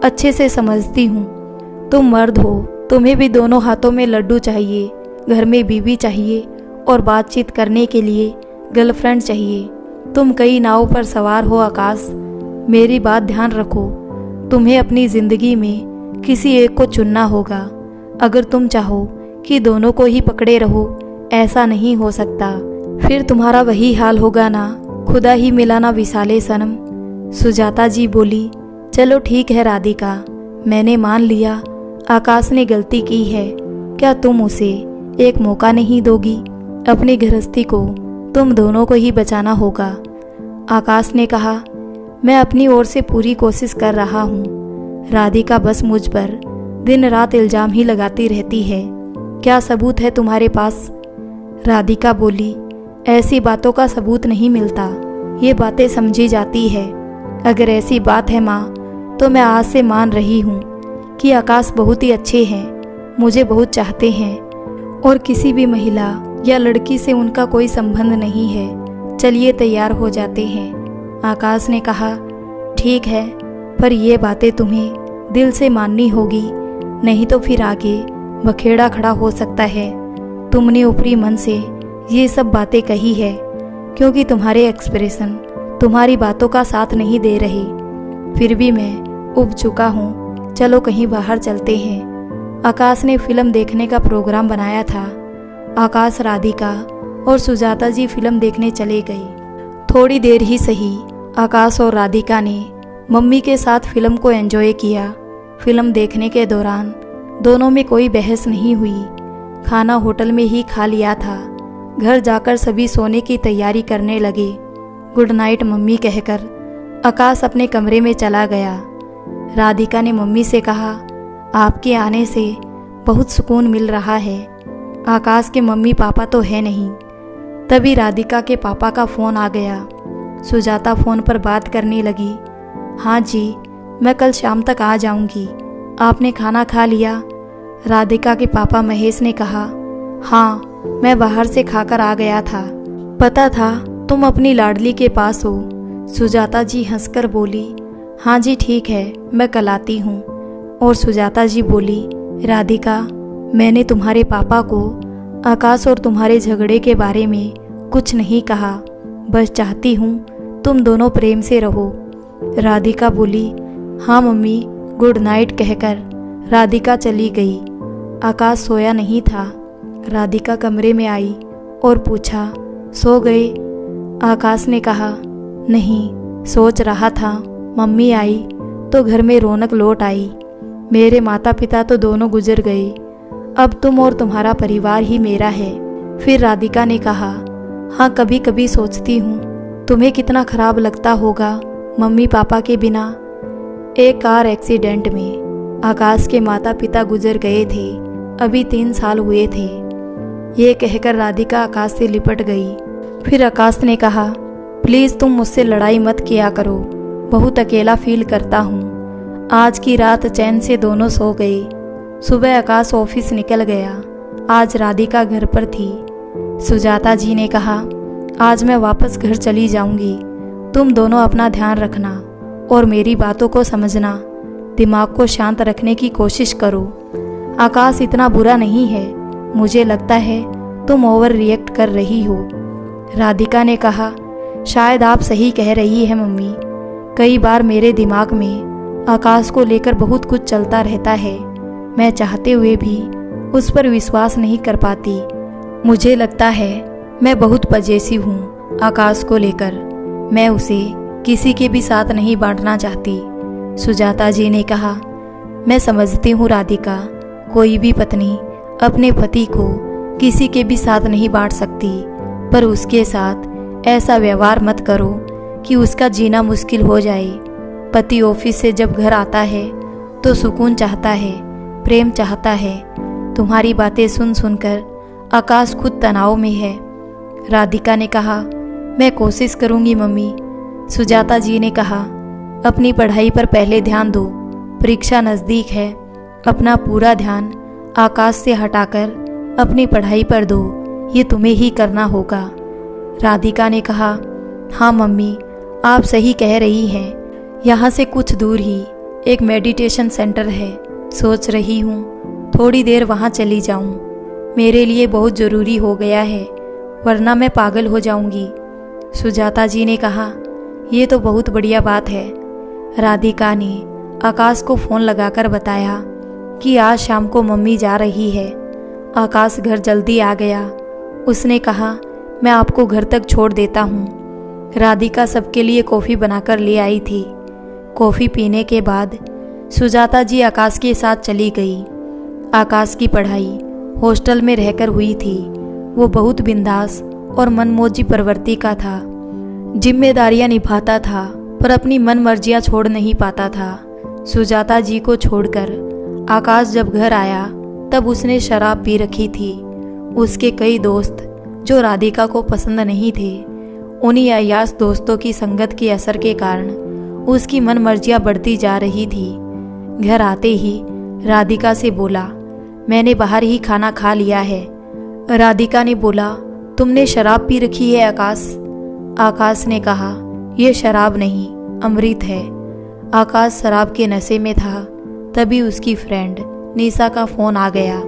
अच्छे से समझती हूँ। तुम मर्द हो, तुम्हें भी दोनों हाथों में लड्डू चाहिए, घर में बीवी चाहिए और बातचीत करने के लिए गर्लफ्रेंड चाहिए। तुम कई नावों पर सवार हो आकाश, मेरी बात ध्यान रखो। तुम्हें अपनी ज़िंदगी में किसी एक को चुनना होगा। अगर तुम चाहो कि दोनों को ही पकड़े रहो, ऐसा नहीं हो सकता। फिर तुम्हारा वही हाल होगा ना, खुदा ही मिलाना विसाले सनम। सुजाता जी बोली, चलो ठीक है राधिका, मैंने मान लिया आकाश ने गलती की है। क्या तुम उसे एक मौका नहीं दोगी? अपनी गृहस्थी को तुम दोनों को ही बचाना होगा। आकाश ने कहा, मैं अपनी ओर से पूरी कोशिश कर रहा हूँ। राधिका बस मुझ पर दिन रात इल्ज़ाम ही लगाती रहती है। क्या सबूत है तुम्हारे पास? राधिका बोली, ऐसी बातों का सबूत नहीं मिलता, ये बातें समझी जाती है। अगर ऐसी बात है माँ, तो मैं आज से मान रही हूँ कि आकाश बहुत ही अच्छे हैं, मुझे बहुत चाहते हैं, और किसी भी महिला या लड़की से उनका कोई संबंध नहीं है। चलिए तैयार हो जाते हैं। आकाश ने कहा, ठीक है, पर ये बातें तुम्हें दिल से माननी होगी, नहीं तो फिर आगे बखेड़ा खड़ा हो सकता है। तुमने ऊपरी मन से ये सब बातें कही है क्योंकि तुम्हारे एक्सप्रेशन तुम्हारी बातों का साथ नहीं दे रहे। फिर भी मैं उब चुका हूँ, चलो कहीं बाहर चलते हैं। आकाश ने फिल्म देखने का प्रोग्राम बनाया था। आकाश, राधिका और सुजाता जी फिल्म देखने चले गए। थोड़ी देर ही सही आकाश और राधिका ने मम्मी के साथ फिल्म को एंजॉय किया। फिल्म देखने के दौरान दोनों में कोई बहस नहीं हुई। खाना होटल में ही खा लिया था। घर जाकर सभी सोने की तैयारी करने लगे। गुड नाइट मम्मी कहकर आकाश अपने कमरे में चला गया। राधिका ने मम्मी से कहा, आपके आने से बहुत सुकून मिल रहा है। आकाश के मम्मी पापा तो है नहीं। तभी राधिका के पापा का फ़ोन आ गया। सुजाता फ़ोन पर बात करने लगी, हाँ जी, मैं कल शाम तक आ जाऊंगी। आपने खाना खा लिया? राधिका के पापा महेश ने कहा, हाँ, मैं बाहर से खाकर आ गया था। पता था तुम अपनी लाडली के पास हो। सुजाता जी हंसकर बोली, हाँ जी ठीक है, मैं कल आती हूँ। और सुजाता जी बोली, राधिका, मैंने तुम्हारे पापा को आकाश और तुम्हारे झगड़े के बारे में कुछ नहीं कहा, बस चाहती हूँ तुम दोनों प्रेम से रहो। राधिका बोली, हाँ मम्मी, गुड नाइट कहकर राधिका चली गई। आकाश सोया नहीं था। राधिका कमरे में आई और पूछा, सो गए? आकाश ने कहा, नहीं, सोच रहा था। मम्मी आई तो घर में रौनक लौट आई। मेरे माता पिता तो दोनों गुजर गए, अब तुम और तुम्हारा परिवार ही मेरा है। फिर राधिका ने कहा, हाँ कभी कभी सोचती हूँ तुम्हें कितना खराब लगता होगा मम्मी पापा के बिना। एक कार एक्सीडेंट में आकाश के माता पिता गुजर गए थे, अभी 3 साल हुए थे। ये कहकर राधिका आकाश से लिपट गई। फिर आकाश ने कहा, प्लीज़ तुम मुझसे लड़ाई मत किया करो, बहुत अकेला फील करता हूँ। आज की रात चैन से दोनों सो गए। सुबह आकाश ऑफिस निकल गया। आज राधिका घर पर थी। सुजाता जी ने कहा, आज मैं वापस घर चली जाऊंगी, तुम दोनों अपना ध्यान रखना और मेरी बातों को समझना, दिमाग को शांत रखने की कोशिश करो। आकाश इतना बुरा नहीं है, मुझे लगता है तुम ओवर रिएक्ट कर रही हो। राधिका ने कहा, शायद आप सही कह रही है मम्मी, कई बार मेरे दिमाग में आकाश को लेकर बहुत कुछ चलता रहता है। मैं चाहते हुए भी उस पर विश्वास नहीं कर पाती। मुझे लगता है मैं बहुत पजेसिव हूँ आकाश को लेकर। मैं उसे किसी के भी साथ नहीं बांटना चाहती। सुजाता जी ने कहा, मैं समझती हूँ राधिका, कोई भी पत्नी अपने पति को किसी के भी साथ नहीं बांट सकती, पर उसके साथ ऐसा व्यवहार मत करो कि उसका जीना मुश्किल हो जाए। पति ऑफिस से जब घर आता है तो सुकून चाहता है, प्रेम चाहता है। तुम्हारी बातें सुन सुनकर आकाश खुद तनाव में है। राधिका ने कहा, मैं कोशिश करूंगी मम्मी। सुजाता जी ने कहा, अपनी पढ़ाई पर पहले ध्यान दो, परीक्षा नज़दीक है। अपना पूरा ध्यान आकाश से हटाकर अपनी पढ़ाई पर दो, ये तुम्हें ही करना होगा। राधिका ने कहा, हाँ मम्मी, आप सही कह रही हैं। यहाँ से कुछ दूर ही एक मेडिटेशन सेंटर है, सोच रही हूँ थोड़ी देर वहाँ चली जाऊँ। मेरे लिए बहुत ज़रूरी हो गया है, वरना मैं पागल हो जाऊँगी। सुजाता जी ने कहा, ये तो बहुत बढ़िया बात है। राधिका ने आकाश को फ़ोन लगाकर बताया कि आज शाम को मम्मी जा रही है। आकाश घर जल्दी आ गया। उसने कहा, मैं आपको घर तक छोड़ देता हूँ। राधिका सबके लिए कॉफ़ी बनाकर ले आई थी। कॉफ़ी पीने के बाद सुजाता जी आकाश के साथ चली गई। आकाश की पढ़ाई हॉस्टल में रहकर हुई थी। वो बहुत बिंदास और मनमौजी प्रवृत्ति का था। जिम्मेदारियां निभाता था, पर अपनी मन मर्जियां छोड़ नहीं पाता था। सुजाता जी को छोड़कर आकाश जब घर आया तब उसने शराब पी रखी थी। उसके कई दोस्त जो राधिका को पसंद नहीं थे, उन्हीं अय्याश दोस्तों की संगत के असर के कारण उसकी मन मर्जियां बढ़ती जा रही थी। घर आते ही राधिका से बोला, मैंने बाहर ही खाना खा लिया है। राधिका ने बोला, तुमने शराब पी रखी है आकाश? आकाश ने कहा, यह शराब नहीं, अमृत है। आकाश शराब के नशे में था। तभी उसकी फ्रेंड निशा का फ़ोन आ गया।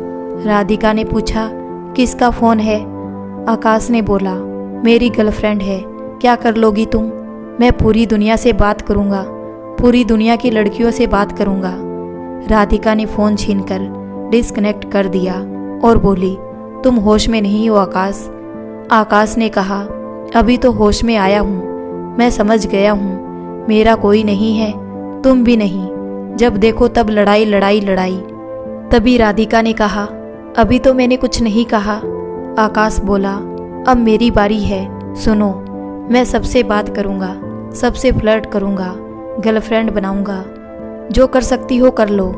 राधिका ने पूछा, किसका फ़ोन है? आकाश ने बोला, मेरी गर्लफ्रेंड है, क्या कर लोगी तुम? मैं पूरी दुनिया से बात करूँगा, पूरी दुनिया की लड़कियों से बात करूँगा। राधिका ने फ़ोन छीनकर डिस्कनेक्ट कर दिया और बोली, तुम होश में नहीं हो आकाश। आकाश ने कहा, अभी तो होश में आया हूँ, मैं समझ गया हूँ मेरा कोई नहीं है, तुम भी नहीं, जब देखो तब लड़ाई लड़ाई लड़ाई। तभी राधिका ने कहा, अभी तो मैंने कुछ नहीं कहा। आकाश बोला, अब मेरी बारी है, सुनो, मैं सबसे बात करूँगा, सबसे फ्लर्ट करूँगा, गर्लफ्रेंड बनाऊँगा, जो कर सकती हो कर लो।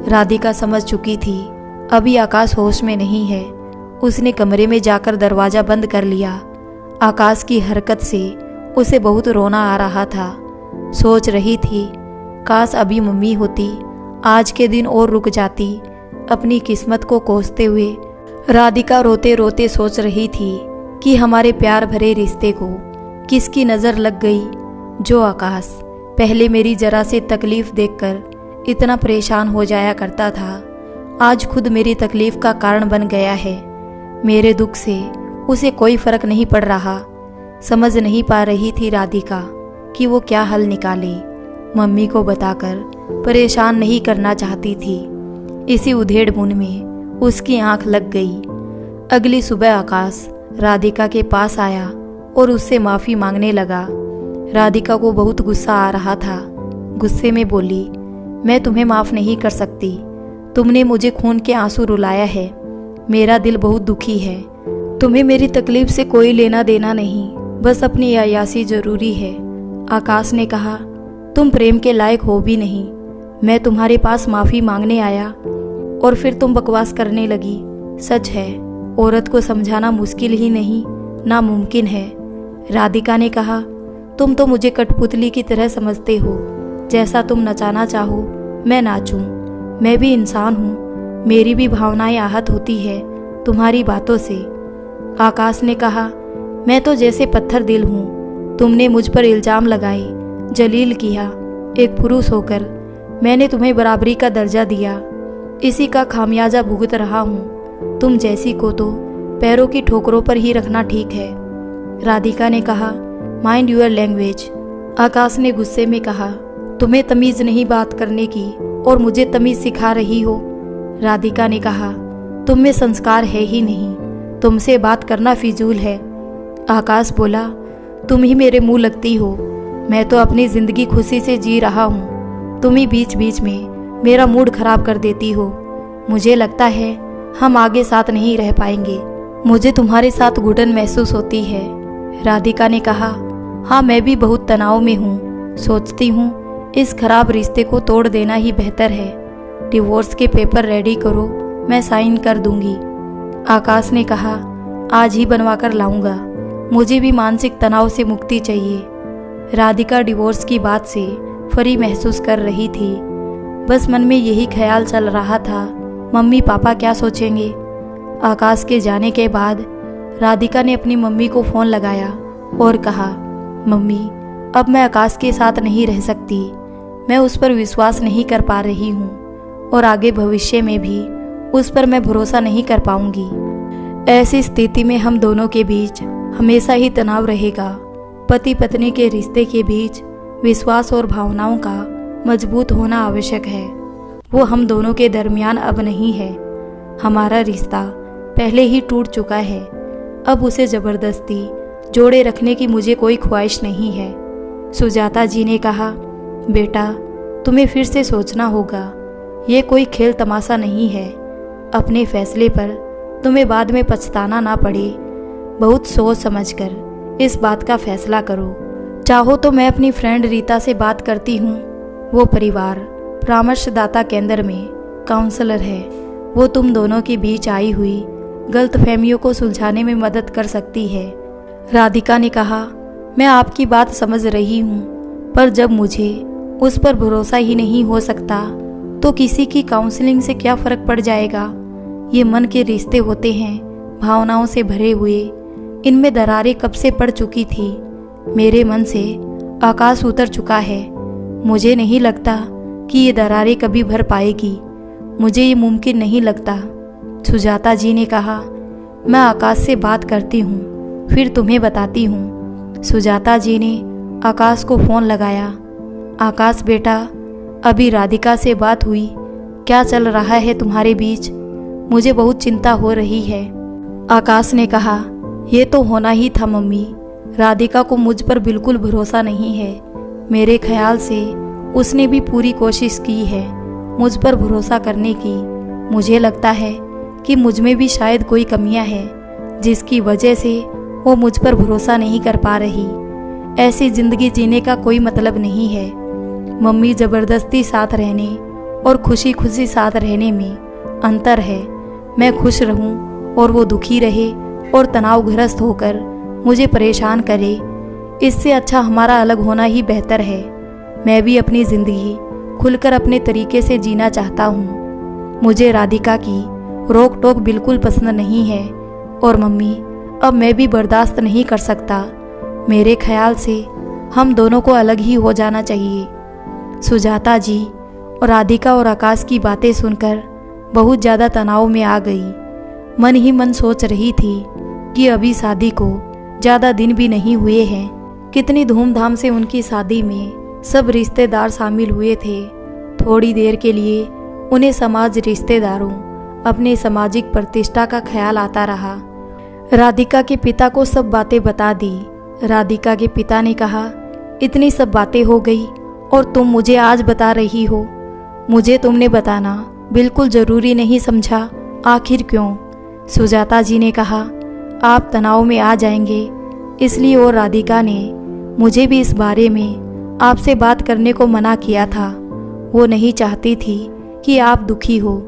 राधिका समझ चुकी थी अभी आकाश होश में नहीं है। उसने कमरे में जाकर दरवाज़ा बंद कर लिया। आकाश की हरकत से उसे बहुत रोना आ रहा था। सोच रही थी, काश अभी मम्मी होती, आज के दिन और रुक जाती। अपनी किस्मत को कोसते हुए राधिका रोते रोते सोच रही थी कि हमारे प्यार भरे रिश्ते को किसकी नज़र लग गई जो आकाश पहले मेरी जरा से तकलीफ देखकर इतना परेशान हो जाया करता था, आज खुद मेरी तकलीफ का कारण बन गया है। मेरे दुख से उसे कोई फर्क नहीं पड़ रहा। समझ नहीं पा रही थी राधिका कि वो क्या हल निकाले। मम्मी को बताकर परेशान नहीं करना चाहती थी। इसी उधेड़-बुन में उसकी आंख लग गई। अगली सुबह आकाश राधिका के पास आया और उससे माफ़ी मांगने लगा। राधिका को बहुत गुस्सा आ रहा था। गुस्से में बोली, मैं तुम्हें माफ़ नहीं कर सकती। तुमने मुझे खून के आंसू रुलाया है। मेरा दिल बहुत दुखी है। तुम्हें मेरी तकलीफ से कोई लेना देना नहीं, बस अपनी अय्यासी जरूरी है। आकाश ने कहा, तुम प्रेम के लायक हो भी नहीं। मैं तुम्हारे पास माफ़ी मांगने आया और फिर तुम बकवास करने लगी। सच है, औरत को समझाना मुश्किल ही नहीं, नामुमकिन है। राधिका ने कहा, तुम तो मुझे कठपुतली की तरह समझते हो। जैसा तुम नचाना चाहो मैं नाचूं। मैं भी इंसान हूँ, मेरी भी भावनाएं आहत होती है तुम्हारी बातों से। आकाश ने कहा, मैं तो जैसे पत्थर दिल हूँ। तुमने मुझ पर इल्ज़ाम लगाए, जलील किया। एक पुरुष होकर मैंने तुम्हें बराबरी का दर्जा दिया। इसी का खामियाजा भुगत रहा हूँ। तुम जैसी को तो पैरों की ठोकरों पर ही रखना ठीक है। राधिका ने कहा, माइंड यूअर लैंग्वेज। आकाश ने गुस्से में कहा, तुम्हें तमीज़ नहीं बात करने की और मुझे तमीज़ सिखा रही हो। राधिका ने कहा, तुम में संस्कार है ही नहीं, तुमसे बात करना फिजूल है। आकाश बोला, तुम ही मेरे मुंह लगती हो। मैं तो अपनी ज़िंदगी खुशी से जी रहा हूँ, तुम ही बीच बीच में मेरा मूड खराब कर देती हो। मुझे लगता है हम आगे साथ नहीं रह पाएंगे। मुझे तुम्हारे साथ घुटन महसूस होती है। राधिका ने कहा, हाँ मैं भी बहुत तनाव में हूँ। सोचती हूँ इस खराब रिश्ते को तोड़ देना ही बेहतर है। डिवोर्स के पेपर रेडी करो, मैं साइन कर दूंगी। आकाश ने कहा, आज ही बनवा कर लाऊंगा। मुझे भी मानसिक तनाव से मुक्ति चाहिए। राधिका डिवोर्स की बात से फरी महसूस कर रही थी। बस मन में यही ख्याल चल रहा था, मम्मी पापा क्या सोचेंगे। आकाश के जाने के बाद राधिका ने अपनी मम्मी को फ़ोन लगाया और कहा, मम्मी अब मैं आकाश के साथ नहीं रह सकती। मैं उस पर विश्वास नहीं कर पा रही हूँ और आगे भविष्य में भी उस पर मैं भरोसा नहीं कर पाऊंगी। ऐसी स्थिति में हम दोनों के बीच हमेशा ही तनाव रहेगा। पति पत्नी के रिश्ते के बीच विश्वास और भावनाओं का मजबूत होना आवश्यक है। वो हम दोनों के दरमियान अब नहीं है। हमारा रिश्ता पहले ही टूट चुका है। अब उसे ज़बरदस्ती जोड़े रखने की मुझे कोई ख्वाहिश नहीं है। सुजाता जी ने कहा, बेटा तुम्हें फिर से सोचना होगा। ये कोई खेल तमाशा नहीं है। अपने फैसले पर तुम्हें बाद में पछताना ना पड़े। बहुत सोच समझकर इस बात का फैसला करो। चाहो तो मैं अपनी फ्रेंड रीता से बात करती हूँ। वो परिवार परामर्शदाता केंद्र में काउंसलर है। वो तुम दोनों के बीच आई हुई गलतफहमियों को सुलझाने में मदद कर सकती है। राधिका ने कहा, मैं आपकी बात समझ रही हूँ, पर जब मुझे उस पर भरोसा ही नहीं हो सकता तो किसी की काउंसलिंग से क्या फ़र्क पड़ जाएगा। ये मन के रिश्ते होते हैं, भावनाओं से भरे हुए। इनमें दरारें कब से पड़ चुकी थी। मेरे मन से आकाश उतर चुका है। मुझे नहीं लगता कि ये दरारें कभी भर पाएगी। मुझे ये मुमकिन नहीं लगता। सुजाता जी ने कहा, मैं आकाश से बात करती हूँ, फिर तुम्हें बताती हूँ। सुजाता जी ने आकाश को फ़ोन लगाया। आकाश बेटा, अभी राधिका से बात हुई? क्या चल रहा है तुम्हारे बीच? मुझे बहुत चिंता हो रही है। आकाश ने कहा, ये तो होना ही था मम्मी। राधिका को मुझ पर बिल्कुल भरोसा नहीं है। मेरे ख्याल से उसने भी पूरी कोशिश की है मुझ पर भरोसा करने की। मुझे लगता है कि मुझ में भी शायद कोई कमियां हैं जिसकी वजह से वो मुझ पर भरोसा नहीं कर पा रही। ऐसी ज़िंदगी जीने का कोई मतलब नहीं है। मम्मी, ज़बरदस्ती साथ रहने और खुशी खुशी साथ रहने में अंतर है। मैं खुश रहूं और वो दुखी रहे और तनावग्रस्त होकर मुझे परेशान करे, इससे अच्छा हमारा अलग होना ही बेहतर है। मैं भी अपनी ज़िंदगी खुलकर अपने तरीके से जीना चाहता हूँ। मुझे राधिका की रोक टोक बिल्कुल पसंद नहीं है और मम्मी, अब मैं भी बर्दाश्त नहीं कर सकता। मेरे ख्याल से हम दोनों को अलग ही हो जाना चाहिए। सुजाता जी और राधिका और आकाश की बातें सुनकर बहुत ज़्यादा तनाव में आ गई। मन ही मन सोच रही थी कि अभी शादी को ज़्यादा दिन भी नहीं हुए हैं। कितनी धूमधाम से उनकी शादी में सब रिश्तेदार शामिल हुए थे। थोड़ी देर के लिए उन्हें समाज, रिश्तेदारों, अपने सामाजिक प्रतिष्ठा का ख्याल आता रहा। राधिका के पिता को सब बातें बता दी। राधिका के पिता ने कहा, इतनी सब बातें हो गई और तुम मुझे आज बता रही हो? मुझे तुमने बताना बिल्कुल ज़रूरी नहीं समझा, आखिर क्यों? सुजाता जी ने कहा, आप तनाव में आ जाएंगे इसलिए, और राधिका ने मुझे भी इस बारे में आपसे बात करने को मना किया था। वो नहीं चाहती थी कि आप दुखी हो।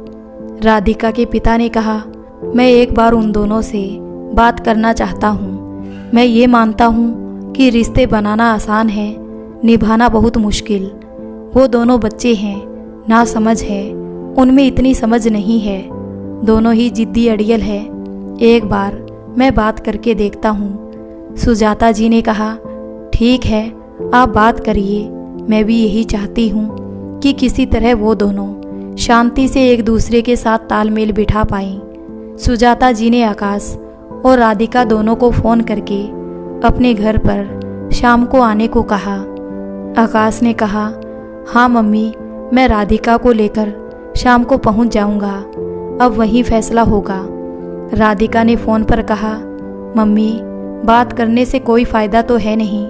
राधिका के पिता ने कहा, मैं एक बार उन दोनों से बात करना चाहता हूँ। मैं ये मानता हूँ कि रिश्ते बनाना आसान है, निभाना बहुत मुश्किल। वो दोनों बच्चे हैं, ना समझ है, उनमें इतनी समझ नहीं है। दोनों ही जिद्दी अड़ियल है। एक बार मैं बात करके देखता हूँ। सुजाता जी ने कहा, ठीक है, आप बात करिए। मैं भी यही चाहती हूँ कि किसी तरह वो दोनों शांति से एक दूसरे के साथ तालमेल बिठा पाएं। सुजाता जी ने आकाश और राधिका दोनों को फ़ोन करके अपने घर पर शाम को आने को कहा। आकाश ने कहा, हाँ मम्मी, मैं राधिका को लेकर शाम को पहुंच जाऊंगा, अब वहीं फैसला होगा। राधिका ने फ़ोन पर कहा, मम्मी, बात करने से कोई फ़ायदा तो है नहीं,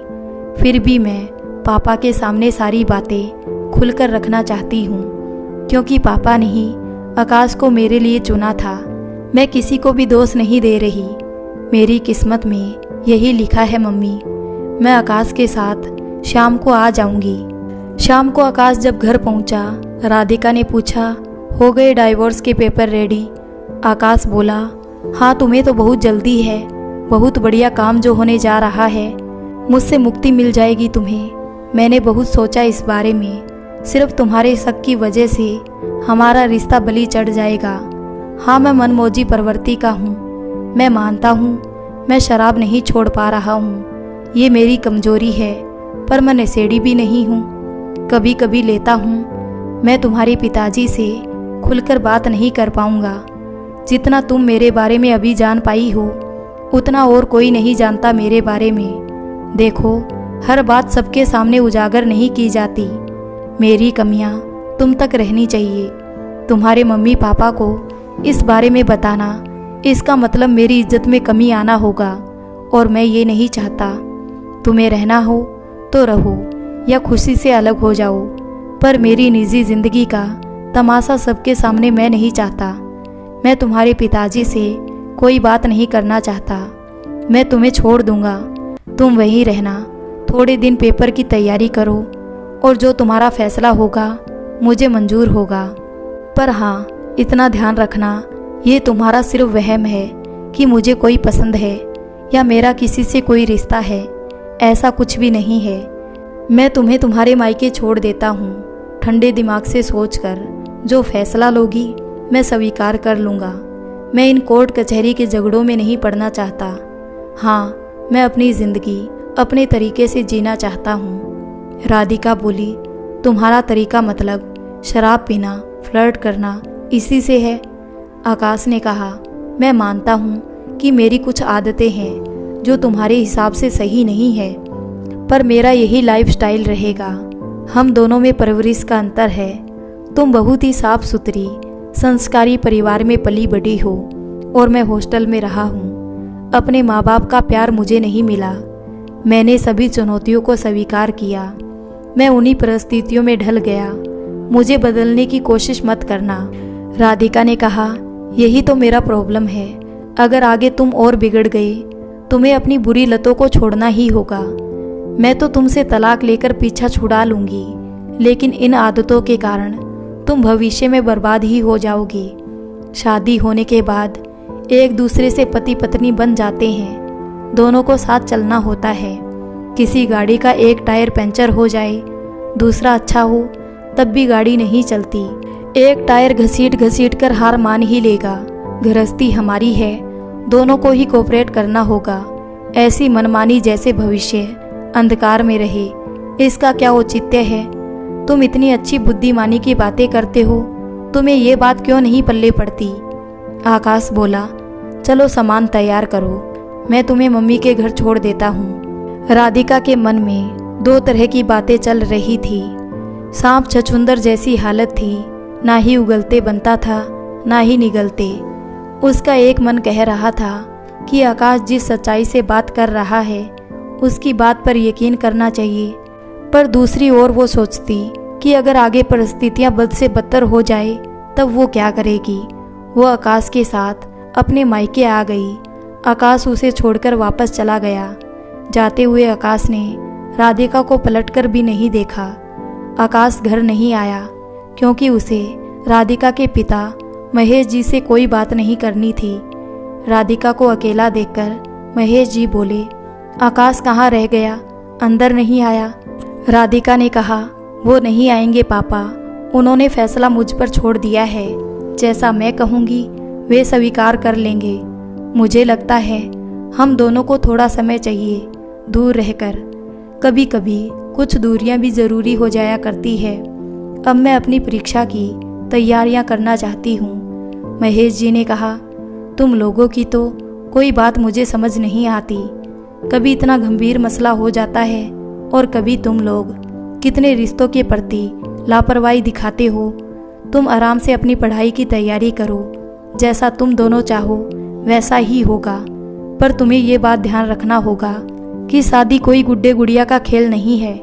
फिर भी मैं पापा के सामने सारी बातें खुलकर रखना चाहती हूँ, क्योंकि पापा ने ही आकाश को मेरे लिए चुना था। मैं किसी को भी दोष नहीं दे रही, मेरी किस्मत में यही लिखा है मम्मी। मैं आकाश के साथ शाम को आ जाऊंगी। शाम को आकाश जब घर पहुंचा, राधिका ने पूछा, हो गए डाइवोर्स के पेपर रेडी? आकाश बोला, हाँ, तुम्हें तो बहुत जल्दी है, बहुत बढ़िया काम जो होने जा रहा है, मुझसे मुक्ति मिल जाएगी तुम्हें। मैंने बहुत सोचा इस बारे में, सिर्फ तुम्हारे शक की वजह से हमारा रिश्ता बलि चढ़ जाएगा। हाँ, मैं मनमौजी प्रवृत्ति का हूँ, मैं मानता हूँ मैं शराब नहीं छोड़ पा रहा हूँ, ये मेरी कमजोरी है, पर मैं नशेड़ी भी नहीं हूँ, कभी कभी लेता हूँ। मैं तुम्हारे पिताजी से खुलकर बात नहीं कर पाऊँगा। जितना तुम मेरे बारे में अभी जान पाई हो, उतना और कोई नहीं जानता मेरे बारे में। देखो, हर बात सबके सामने उजागर नहीं की जाती। मेरी कमियाँ तुम तक रहनी चाहिए। तुम्हारे मम्मी पापा को इस बारे में बताना, इसका मतलब मेरी इज्जत में कमी आना होगा, और मैं ये नहीं चाहता। तुम्हें रहना हो तो रहो या खुशी से अलग हो जाओ, पर मेरी निजी जिंदगी का तमाशा सबके सामने मैं नहीं चाहता। मैं तुम्हारे पिताजी से कोई बात नहीं करना चाहता। मैं तुम्हें छोड़ दूंगा, तुम वहीं रहना, थोड़े दिन पेपर की तैयारी करो, और जो तुम्हारा फैसला होगा मुझे मंजूर होगा। पर हाँ, इतना ध्यान रखना, ये तुम्हारा सिर्फ वहम है कि मुझे कोई पसंद है या मेरा किसी से कोई रिश्ता है, ऐसा कुछ भी नहीं है। मैं तुम्हें तुम्हारे मायके छोड़ देता हूँ। ठंडे दिमाग से सोचकर जो फैसला लोगी मैं स्वीकार कर लूँगा। मैं इन कोर्ट कचहरी के झगड़ों में नहीं पड़ना चाहता। हाँ, मैं अपनी ज़िंदगी अपने तरीके से जीना चाहता हूँ। राधिका बोली, तुम्हारा तरीका मतलब शराब पीना, फ्लर्ट करना, इसी से है? आकाश ने कहा, मैं मानता हूँ कि मेरी कुछ आदतें हैं जो तुम्हारे हिसाब से सही नहीं है, पर मेरा यही लाइफस्टाइल रहेगा। हम दोनों में परवरिश का अंतर है। तुम बहुत ही साफ सुथरी, संस्कारी परिवार में पली बढ़ी हो, और मैं हॉस्टल में रहा हूँ। अपने माँ बाप का प्यार मुझे नहीं मिला। मैंने सभी चुनौतियों को स्वीकार किया। मैं उन्हीं परिस्थितियों में ढल गया। मुझे बदलने की कोशिश मत करना। राधिका ने कहा, यही तो मेरा प्रॉब्लम है। अगर आगे तुम और बिगड़ गए, तुम्हें अपनी बुरी लतों को छोड़ना ही होगा। मैं तो तुमसे तलाक लेकर पीछा छुड़ा लूँगी, लेकिन इन आदतों के कारण तुम भविष्य में बर्बाद ही हो जाओगी। शादी होने के बाद एक दूसरे से पति पत्नी बन जाते हैं। दोनों को साथ चलना होता है। किसी गाड़ी का एक टायर पंचर हो जाए, दूसरा अच्छा हो, तब भी गाड़ी नहीं चलती। एक टायर घसीट कर हार मान ही लेगा। गृहस्थी हमारी है, दोनों को ही कोऑपरेट करना होगा। ऐसी मनमानी जैसे भविष्य अंधकार में रहे, इसका क्या औचित्य है। तुम इतनी अच्छी बुद्धिमानी की बातें करते हो, तुम्हें ये बात क्यों नहीं पल्ले पड़ती। आकाश बोला, चलो सामान तैयार करो, मैं तुम्हें मम्मी के घर छोड़ देता हूँ। राधिका के मन में दो तरह की बातें चल रही थी। सांप छछूंदर जैसी हालत थी, ना ही उगलते बनता था ना ही निगलते। उसका एक मन कह रहा था कि आकाश जिस सच्चाई से बात कर रहा है उसकी बात पर यकीन करना चाहिए, पर दूसरी ओर वो सोचती कि अगर आगे परिस्थितियां बद से बदतर हो जाए तब वो क्या करेगी। वो आकाश के साथ अपने मायके आ गई। आकाश उसे छोड़कर वापस चला गया। जाते हुए आकाश ने राधिका को पलटकर भी नहीं देखा। आकाश घर नहीं आया क्योंकि उसे राधिका के पिता महेश जी से कोई बात नहीं करनी थी। राधिका को अकेला देखकर महेश जी बोले, आकाश कहाँ रह गया, अंदर नहीं आया। राधिका ने कहा, वो नहीं आएंगे पापा, उन्होंने फैसला मुझ पर छोड़ दिया है। जैसा मैं कहूँगी वे स्वीकार कर लेंगे। मुझे लगता है हम दोनों को थोड़ा समय चाहिए दूर रहकर। कभी कभी कुछ दूरियां भी ज़रूरी हो जाया करती है। अब मैं अपनी परीक्षा की तैयारियां करना चाहती हूँ। महेश जी ने कहा, तुम लोगों की तो कोई बात मुझे समझ नहीं आती। कभी इतना गंभीर मसला हो जाता है और कभी तुम लोग कितने रिश्तों के प्रति लापरवाही दिखाते हो। तुम आराम से अपनी पढ़ाई की तैयारी करो, जैसा तुम दोनों चाहो वैसा ही होगा। पर तुम्हें ये बात ध्यान रखना होगा कि शादी कोई गुड्डे गुड़िया का खेल नहीं है।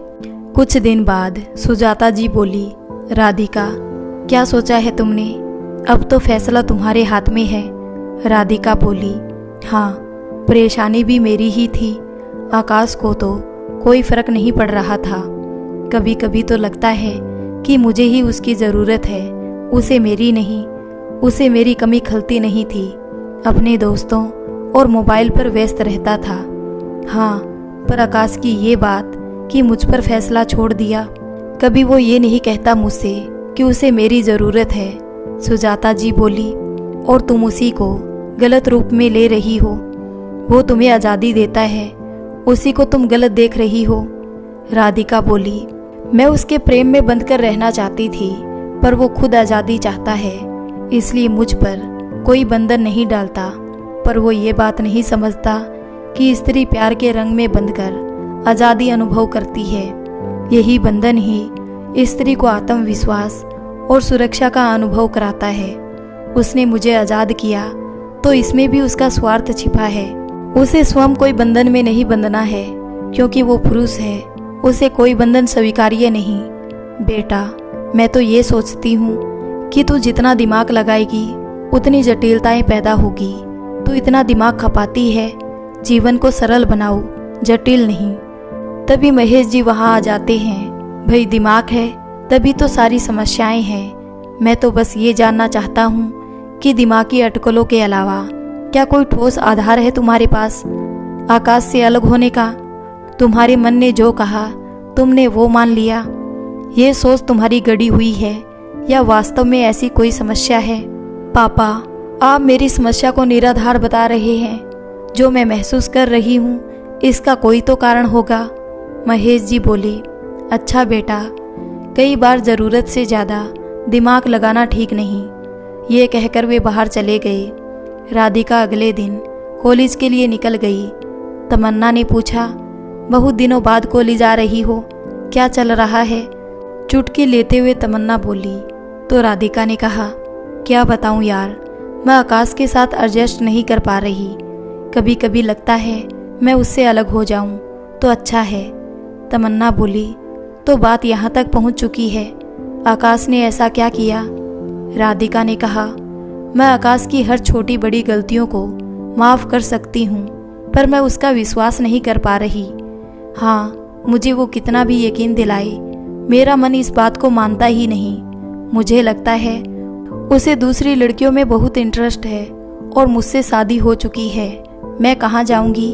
कुछ दिन बाद सुजाता जी बोली, राधिका क्या सोचा है तुमने? अब तो फैसला तुम्हारे हाथ में है। राधिका बोली, हाँ, परेशानी भी मेरी ही थी। आकाश को तो कोई फर्क नहीं पड़ रहा था। कभी कभी तो लगता है कि मुझे ही उसकी ज़रूरत है, उसे मेरी नहीं। उसे मेरी कमी खलती नहीं थी। अपने दोस्तों और मोबाइल पर व्यस्त रहता था। हाँ, पर आकाश की ये बात कि मुझ पर फैसला छोड़ दिया, कभी वो ये नहीं कहता मुझसे कि उसे मेरी ज़रूरत है। सुजाता जी बोली, और तुम उसी को गलत रूप में ले रही हो। वो तुम्हें आज़ादी देता है, उसी को तुम गलत देख रही हो। राधिका बोली, मैं उसके प्रेम में बंध कर रहना चाहती थी, पर वो खुद आज़ादी चाहता है, इसलिए मुझ पर कोई बंधन नहीं डालता। पर वो ये बात नहीं समझता कि स्त्री प्यार के रंग में बंधकर आज़ादी अनुभव करती है। यही बंधन ही स्त्री को आत्मविश्वास और सुरक्षा का अनुभव कराता है। उसने मुझे आज़ाद किया तो इसमें भी उसका स्वार्थ छिपा है। उसे स्वयं कोई बंधन में नहीं बंधना है, क्योंकि वो पुरुष है। उसे कोई बंधन स्वीकार्य नहीं। बेटा, मैं तो ये सोचती हूँ कि तू जितना दिमाग लगाएगी उतनी जटिलताएं पैदा होगी। तू इतना दिमाग खपाती है, जीवन को सरल बनाओ, जटिल नहीं। तभी महेश जी वहाँ आ जाते हैं। भाई दिमाग है तभी तो सारी समस्याएं हैं। मैं तो बस ये जानना चाहता हूँ कि दिमागी अटकलों के अलावा क्या कोई ठोस आधार है तुम्हारे पास आकाश से अलग होने का? तुम्हारे मन ने जो कहा तुमने वो मान लिया। ये सोच तुम्हारी गढ़ी हुई है या वास्तव में ऐसी कोई समस्या है? पापा, आप मेरी समस्या को निराधार बता रहे हैं। जो मैं महसूस कर रही हूँ इसका कोई तो कारण होगा। महेश जी बोले, अच्छा बेटा, कई बार ज़रूरत से ज़्यादा दिमाग लगाना ठीक नहीं। ये कहकर वे बाहर चले गए। राधिका अगले दिन कॉलेज के लिए निकल गई। तमन्ना ने पूछा, बहुत दिनों बाद कॉलेज आ रही हो, क्या चल रहा है? चुटकी लेते हुए तमन्ना बोली। तो राधिका ने कहा, क्या बताऊं यार, मैं आकाश के साथ एडजस्ट नहीं कर पा रही। कभी कभी लगता है मैं उससे अलग हो जाऊं तो अच्छा है। तमन्ना बोली, तो बात यहाँ तक पहुँच चुकी है, आकाश ने ऐसा क्या किया? राधिका ने कहा, मैं आकाश की हर छोटी बड़ी गलतियों को माफ़ कर सकती हूँ, पर मैं उसका विश्वास नहीं कर पा रही। हाँ, मुझे वो कितना भी यकीन दिलाए, मेरा मन इस बात को मानता ही नहीं। मुझे लगता है उसे दूसरी लड़कियों में बहुत इंटरेस्ट है और मुझसे शादी हो चुकी है। मैं कहाँ जाऊँगी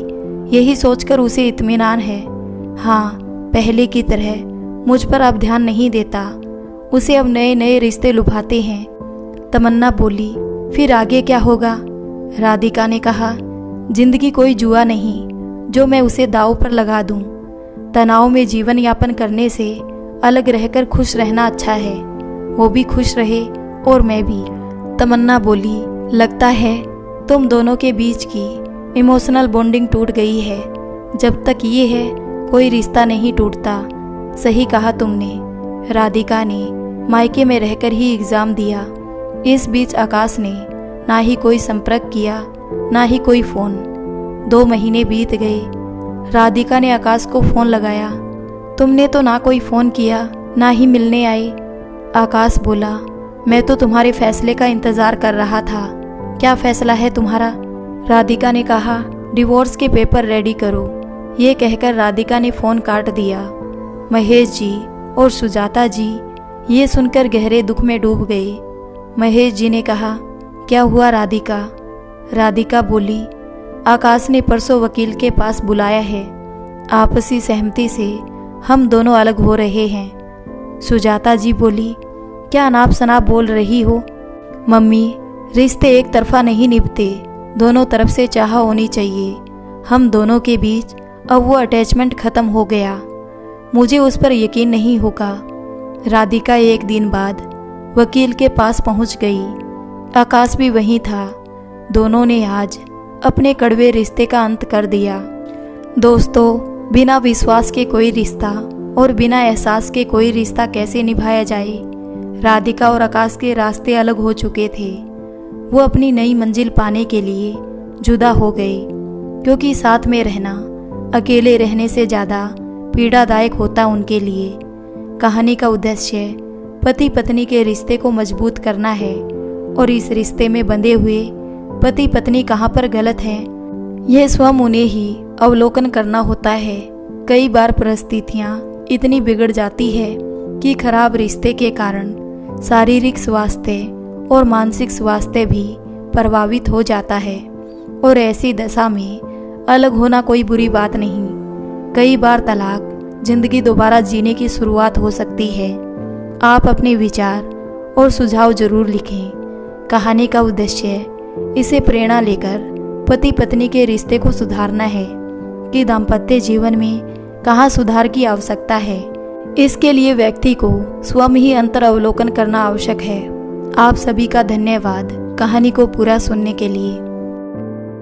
यही सोचकर उसे इत्मीनान है। हाँ, पहले की तरह मुझ पर अब ध्यान नहीं देता। उसे अब नए नए रिश्ते लुभाते हैं। तमन्ना बोली, फिर आगे क्या होगा? राधिका ने कहा, जिंदगी कोई जुआ नहीं जो मैं उसे दांव पर लगा दूं। तनाव में जीवन यापन करने से अलग रहकर खुश रहना अच्छा है। वो भी खुश रहे और मैं भी। तमन्ना बोली, लगता है तुम दोनों के बीच की इमोशनल बॉन्डिंग टूट गई है। जब तक ये है कोई रिश्ता नहीं टूटता। सही कहा तुमने। राधिका ने मायके में रहकर ही एग्ज़ाम दिया। इस बीच आकाश ने ना ही कोई संपर्क किया, ना ही कोई फ़ोन। 2 महीने बीत गए। राधिका ने आकाश को फ़ोन लगाया। तुमने तो ना कोई फ़ोन किया, ना ही मिलने आए। आकाश बोला, मैं तो तुम्हारे फैसले का इंतज़ार कर रहा था। क्या फ़ैसला है तुम्हारा? राधिका ने कहा, डिवोर्स के पेपर रेडी करो। ये कहकर राधिका ने फ़ोन काट दिया। महेश जी और सुजाता जी ये सुनकर गहरे दुख में डूब गए। महेश जी ने कहा, क्या हुआ राधिका? राधिका बोली, आकाश ने परसों वकील के पास बुलाया है। आपसी सहमति से हम दोनों अलग हो रहे हैं। सुजाता जी बोली, क्या अनाप शनाप बोल रही हो? मम्मी, रिश्ते एक तरफा नहीं निभते, दोनों तरफ से चाह होनी चाहिए। हम दोनों के बीच अब वो अटैचमेंट ख़त्म हो गया। मुझे उस पर यकीन नहीं होगा। राधिका 1 दिन बाद वकील के पास पहुंच गई। आकाश भी वहीं था। दोनों ने आज अपने कड़वे रिश्ते का अंत कर दिया। दोस्तों, बिना विश्वास के कोई रिश्ता और बिना एहसास के कोई रिश्ता कैसे निभाया जाए? राधिका और आकाश के रास्ते अलग हो चुके थे। वो अपनी नई मंजिल पाने के लिए जुदा हो गए, क्योंकि साथ में रहना अकेले रहने से ज़्यादा पीड़ादायक होता उनके लिए। कहानी का उद्देश्य पति पत्नी के रिश्ते को मजबूत करना है, और इस रिश्ते में बंधे हुए पति पत्नी कहाँ पर गलत हैं, यह स्वयं उन्हें ही अवलोकन करना होता है। कई बार परिस्थितियाँ इतनी बिगड़ जाती है कि खराब रिश्ते के कारण शारीरिक स्वास्थ्य और मानसिक स्वास्थ्य भी प्रभावित हो जाता है, और ऐसी दशा में अलग होना कोई बुरी बात नहीं। कई बार तलाक जिंदगी दोबारा जीने की शुरुआत हो सकती है। आप अपने विचार और सुझाव जरूर लिखें। कहानी का उद्देश्य इसे प्रेरणा लेकर पति पत्नी के रिश्ते को सुधारना है कि दाम्पत्य जीवन में कहाँ सुधार की आवश्यकता है। इसके लिए व्यक्ति को स्वयं ही अंतर अवलोकन करना आवश्यक है। आप सभी का धन्यवाद कहानी को पूरा सुनने के लिए।